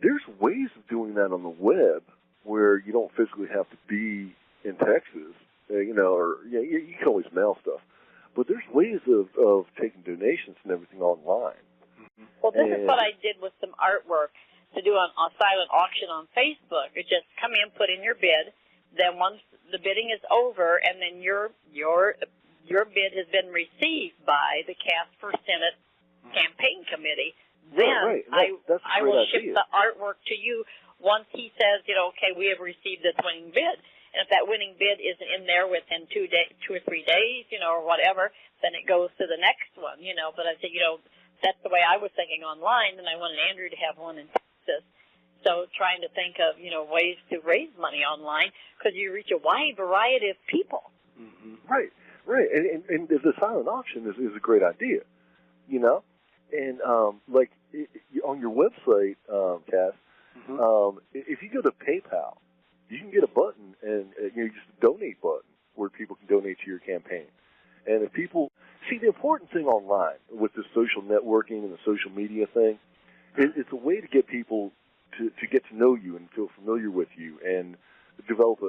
there's ways of doing that on the web where you don't physically have to be in Texas, you can always mail stuff. But there's ways of taking donations and everything online. Well, this is what I did with some artwork to do a silent auction on Facebook. It's just come in, put in your bid. Then once the bidding is over, and then your bid has been received by the Cast for Senate campaign committee, then I will ship the artwork to you once he says, okay, we have received this winning bid. And if that winning bid isn't in there within 2 or 3 days, or whatever, then it goes to the next one, But I said, that's the way I was thinking online, and I wanted Andrew to have one in Texas. So trying to think of, ways to raise money online because you reach a wide variety of people. Mm-hmm. Right. And the silent auction is a great idea, And like on your website, Cass, if you go to PayPal, you can get a button and just a donate button where people can donate to your campaign. And if people see the important thing online with the social networking and the social media thing, it's a way to get people to get to know you and feel familiar with you and develop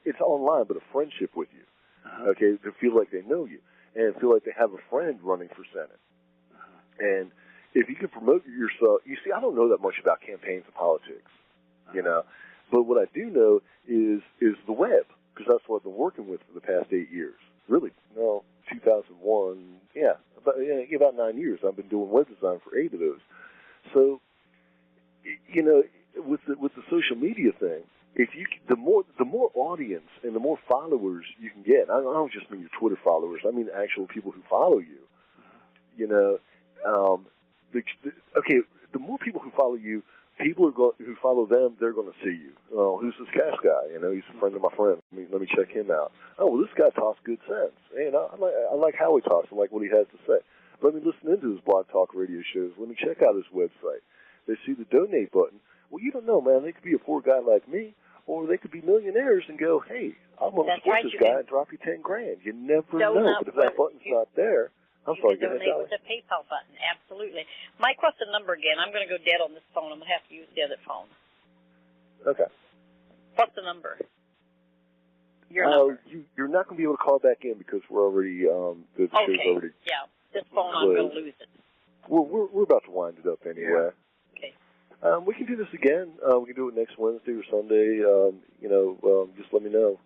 it's online, but a friendship with you. Okay, to feel like they know you and feel like they have a friend running for Senate. And if you can promote yourself, you see, I don't know that much about campaigns and politics, But what I do know is the web, because that's what I've been working with for the past 8 years. Really, 2001, about 9 years. I've been doing web design for 8 of those. So, with the social media thing, the more audience and the more followers you can get. I don't just mean your Twitter followers. I mean actual people who follow you. The more people who follow you, people who follow them, they're going to see you. Oh, who's this Cass guy? He's a friend of my friend. Let me check him out. Oh, well, this guy talks good sense. I like how he talks. I like what he has to say. Let me listen into his blog talk radio shows. Let me check out his website. They see the donate button. Well, you don't know, man. They could be a poor guy like me, or they could be millionaires and go, hey, I'm going to support this guy and drop you $10,000. You never know. But if that button's not there, I'm sorry. You can donate with a PayPal button. Absolutely. Mike, what's the number again? I'm going to go dead on this phone. I'm going to have to use the other phone. Okay. What's the number? Your number. You're not going to be able to call back in because we're already the show's already. Yeah. This phone, I'm going to lose it. We're about to wind it up anyway. Yeah. Okay. We can do this again. We can do it next Wednesday or Sunday. Just let me know.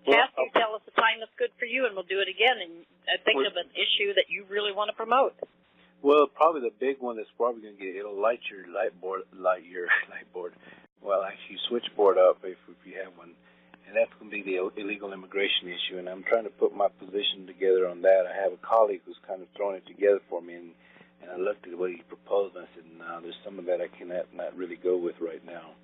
Cass, you tell us the time that's good for you, and we'll do it again. And think of an issue that you really want to promote. Well, probably the big one that's probably going to it'll light your light board. well, actually, switchboard up if you have one. And that's going to be the illegal immigration issue. And I'm trying to put my position together on that. I have a colleague who's kind of throwing it together for me, and I looked at what he proposed, and I said, no, there's some of that I cannot not really go with right now.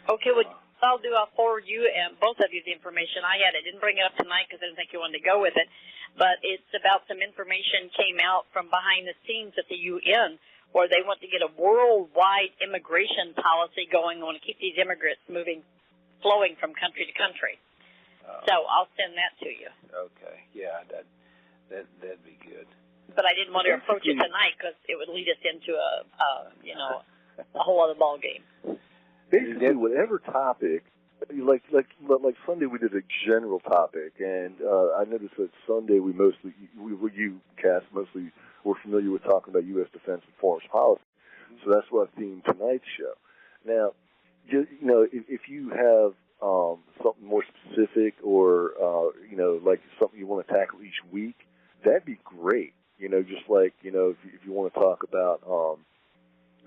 Okay, what I'll do, I'll forward you and both of you the information I had. I didn't bring it up tonight because I didn't think you wanted to go with it, but it's about some information came out from behind the scenes at the UN where they want to get a worldwide immigration policy going on to keep these immigrants flowing from country to country. So I'll send that to you. Okay, yeah, that'd be good. But I didn't want to approach it tonight because it would lead us into a whole other ball game. Basically, whatever topic, like Sunday we did a general topic, and I noticed that Sunday you, Cass, mostly were familiar with talking about U.S. defense and foreign policy. So that's what I themed tonight's show. Now, if you have something more specific or, like something you want to tackle each week, that'd be great. Just like, if you want to talk about,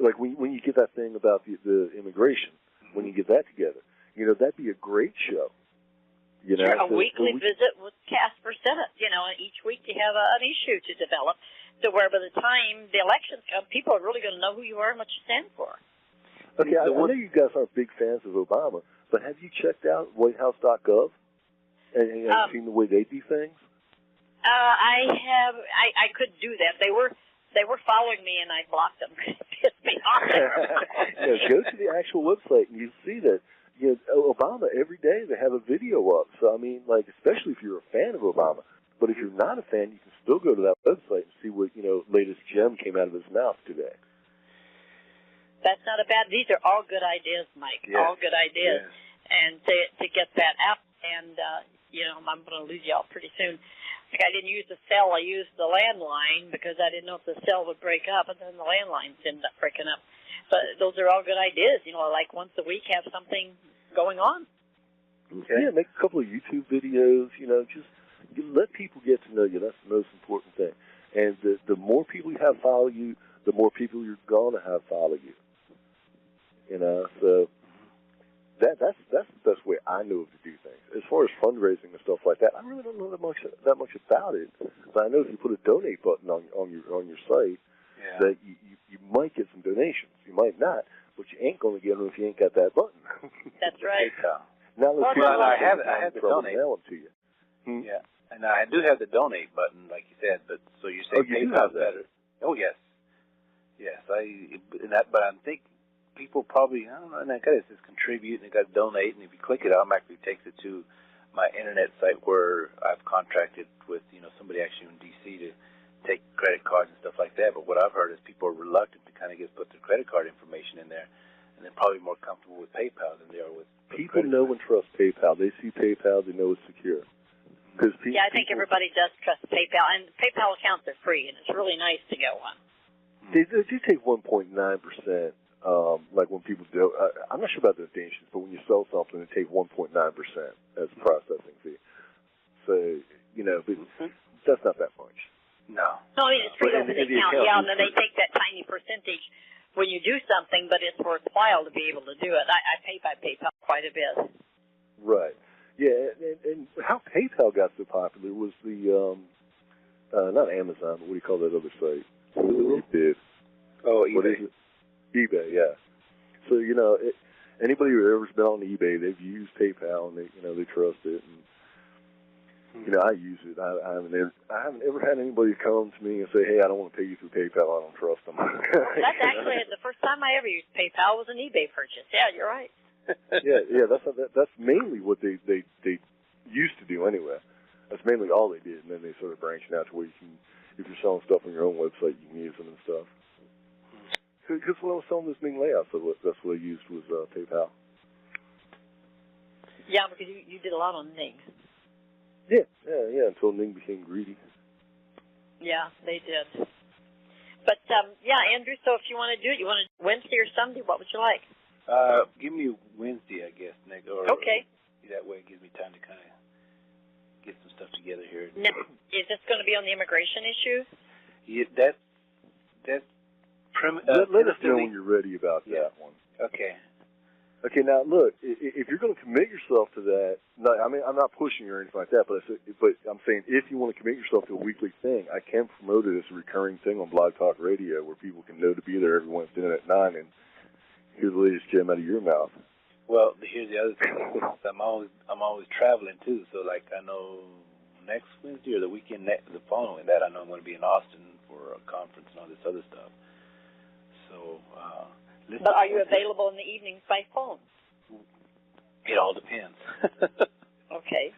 like when you get that thing about the immigration, when you get that together, that'd be a great show. Sure, a weekly visit with Casper Senate, and each week you have an issue to develop, so where by the time the elections come, people are really going to know who you are and what you stand for. Okay, I know you guys aren't big fans of Obama, but have you checked out WhiteHouse.gov and seen the way they do things? I have. I couldn't do that. They were following me, and I blocked them. It pissed me off. Go to the actual website, and you see that Obama every day they have a video up. So I mean, like, especially if you're a fan of Obama. But if you're not a fan, you can still go to that website and see what latest gem came out of his mouth today. That's not a bad. These are all good ideas, Mike. Yes. All good ideas, yes. And to get that out, and I'm going to lose y'all pretty soon. Like I didn't use the cell, I used the landline because I didn't know if the cell would break up, and then the landlines ended up breaking up. But those are all good ideas. Like once a week, have something going on. Okay. Yeah, make a couple of YouTube videos. Just let people get to know you. That's the most important thing. And the more people you have follow you, the more people you're going to have follow you. So that's the best way I know of to do things. As far as fundraising and stuff like that, I really don't know that much about it. But I know if you put a donate button on your site, that you might get some donations. You might not, but you ain't going to get them if you ain't got that button. That's right. Now let's I have the donate. Mail them to you. Yeah, and I do have the donate button, like you said. But so you say PayPal's better? Oh yes. But I'm thinking people probably, I don't know, and I got it says contribute, and it got donate, and if you click it, it automatically takes it to my internet site where I've contracted with, somebody actually in D.C. to take credit cards and stuff like that. But what I've heard is people are reluctant to kind of put their credit card information in there, and they're probably more comfortable with PayPal than they are with people know and trust PayPal. They see PayPal, they know it's secure. I think everybody does trust PayPal, and PayPal accounts are free, and it's really nice to go on. They do take 1.9%. Like when people do, I'm not sure about the donations, but when you sell something, they take 1.9% as a processing fee. So, but that's not that much. No. No, it's free over the account, and then they take that tiny percentage when you do something, but it's worthwhile to be able to do it. I pay by PayPal quite a bit. Right. Yeah, and how PayPal got so popular was the, not Amazon, but what do you call that other site? It did. Oh, eBay. What is it? eBay, yeah. So, anybody who's ever been on eBay, they've used PayPal, and they trust it. And, I use it. I haven't ever had anybody come to me and say, hey, I don't want to pay you through PayPal. I don't trust them. That's actually the first time I ever used PayPal was an eBay purchase. Yeah, you're right. yeah. That's mainly what they used to do anyway. That's mainly all they did, and then they started branching out to where you can, if you're selling stuff on your own website, you can use them and stuff. Because when I was selling this Ning layout, that's what I used was PayPal. Yeah, because you did a lot on Ning. Yeah, until Ning became greedy. Yeah, they did. But, Andrew, so if you want to do it, you want to Wednesday or Sunday, what would you like? Give me Wednesday, I guess, Nick. Okay. That way it gives me time to kind of get some stuff together here. Now, is this going to be on the immigration issue? Yeah, that's let us know when you're ready about that one. Okay. Okay, now look, if you're going to commit yourself to that, no, I mean, I'm not pushing you or anything like that, but I'm saying if you want to commit yourself to a weekly thing, I can promote it as a recurring thing on Blog Talk Radio where people can know to be there every Wednesday night at 9 and hear the latest gem out of your mouth. Well, here's the other thing. I'm always traveling too, so like I know next Wednesday or the weekend the following that I know I'm going to be in Austin for a conference and all this other stuff. So. But are you available in the evenings by phone? It all depends. Okay.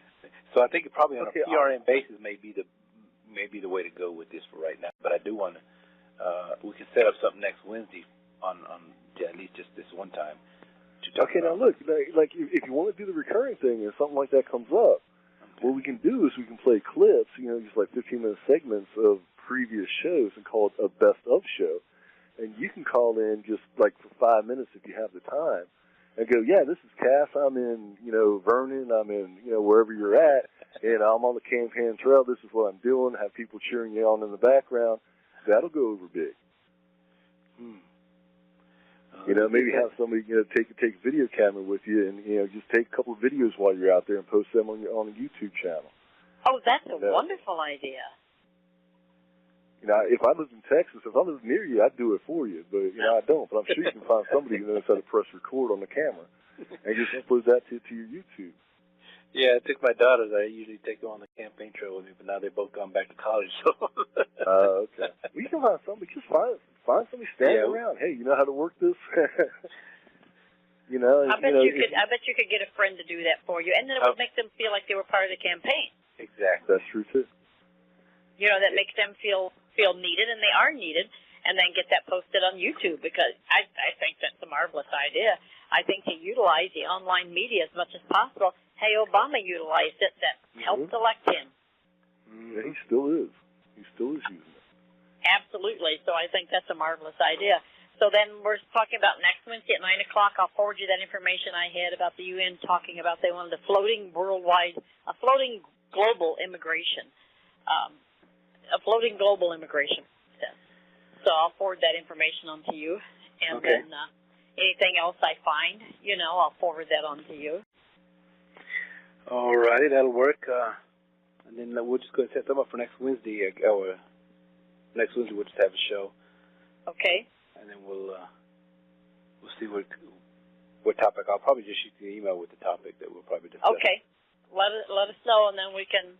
So I think probably on a PRN basis may be the way to go with this for right now. But I do want to we can set up something next Wednesday on at least just this one time. Okay, now look, like if you want to do the recurring thing and something like that comes up, what we can do is we can play clips, just like 15-minute segments of previous shows and call it a best of show. And you can call in just like for 5 minutes if you have the time and go, yeah, this is Cass. I'm in, Vernon. I'm in, wherever you're at. And I'm on the campaign trail. This is what I'm doing. Have people cheering you on in the background. That'll go over big. Maybe have somebody, take a video camera with you and, just take a couple of videos while you're out there and post them on a YouTube channel. Oh, that's a wonderful idea. If I lived in Texas, if I lived near you, I'd do it for you. But, I don't. But I'm sure you can find somebody who knows how to press record on the camera and just upload that to your YouTube. Yeah, I took my daughters. I usually take them on the campaign trail with me, but now they've both gone back to college. So. Okay. Well, you can find somebody. Just find somebody standing around. Hey, you know how to work this? I bet you could get a friend to do that for you, and then it would make them feel like they were part of the campaign. Exactly. That's true, too. That makes them feel needed, and they are needed, and then get that posted on YouTube because I think that's a marvelous idea. I think to utilize the online media as much as possible. Hey, Obama utilized it. That helped elect him. Yeah, he still is. He still is using it. Absolutely. So I think that's a marvelous idea. So then we're talking about next Wednesday at 9 o'clock. I'll forward you that information I had about the UN talking about they wanted a floating global immigration. A floating global immigration. So I'll forward that information on to you. And then anything else I find, I'll forward that on to you. All righty, that'll work. And then we'll just go and set them up for next Wednesday. Next Wednesday we'll just have a show. Okay. And then we'll see what topic. I'll probably just shoot you an email with the topic that we'll probably discuss. Okay. Let us know, and then we can,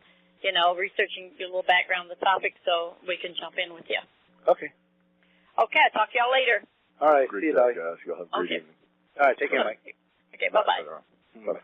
researching a little background on the topic so we can jump in with you. Okay. Okay, I'll talk to y'all later. All right, great see you, Dolly. guys. Y'all have a great evening. All right, take care, Mike. Okay, bye-bye. Bye-bye.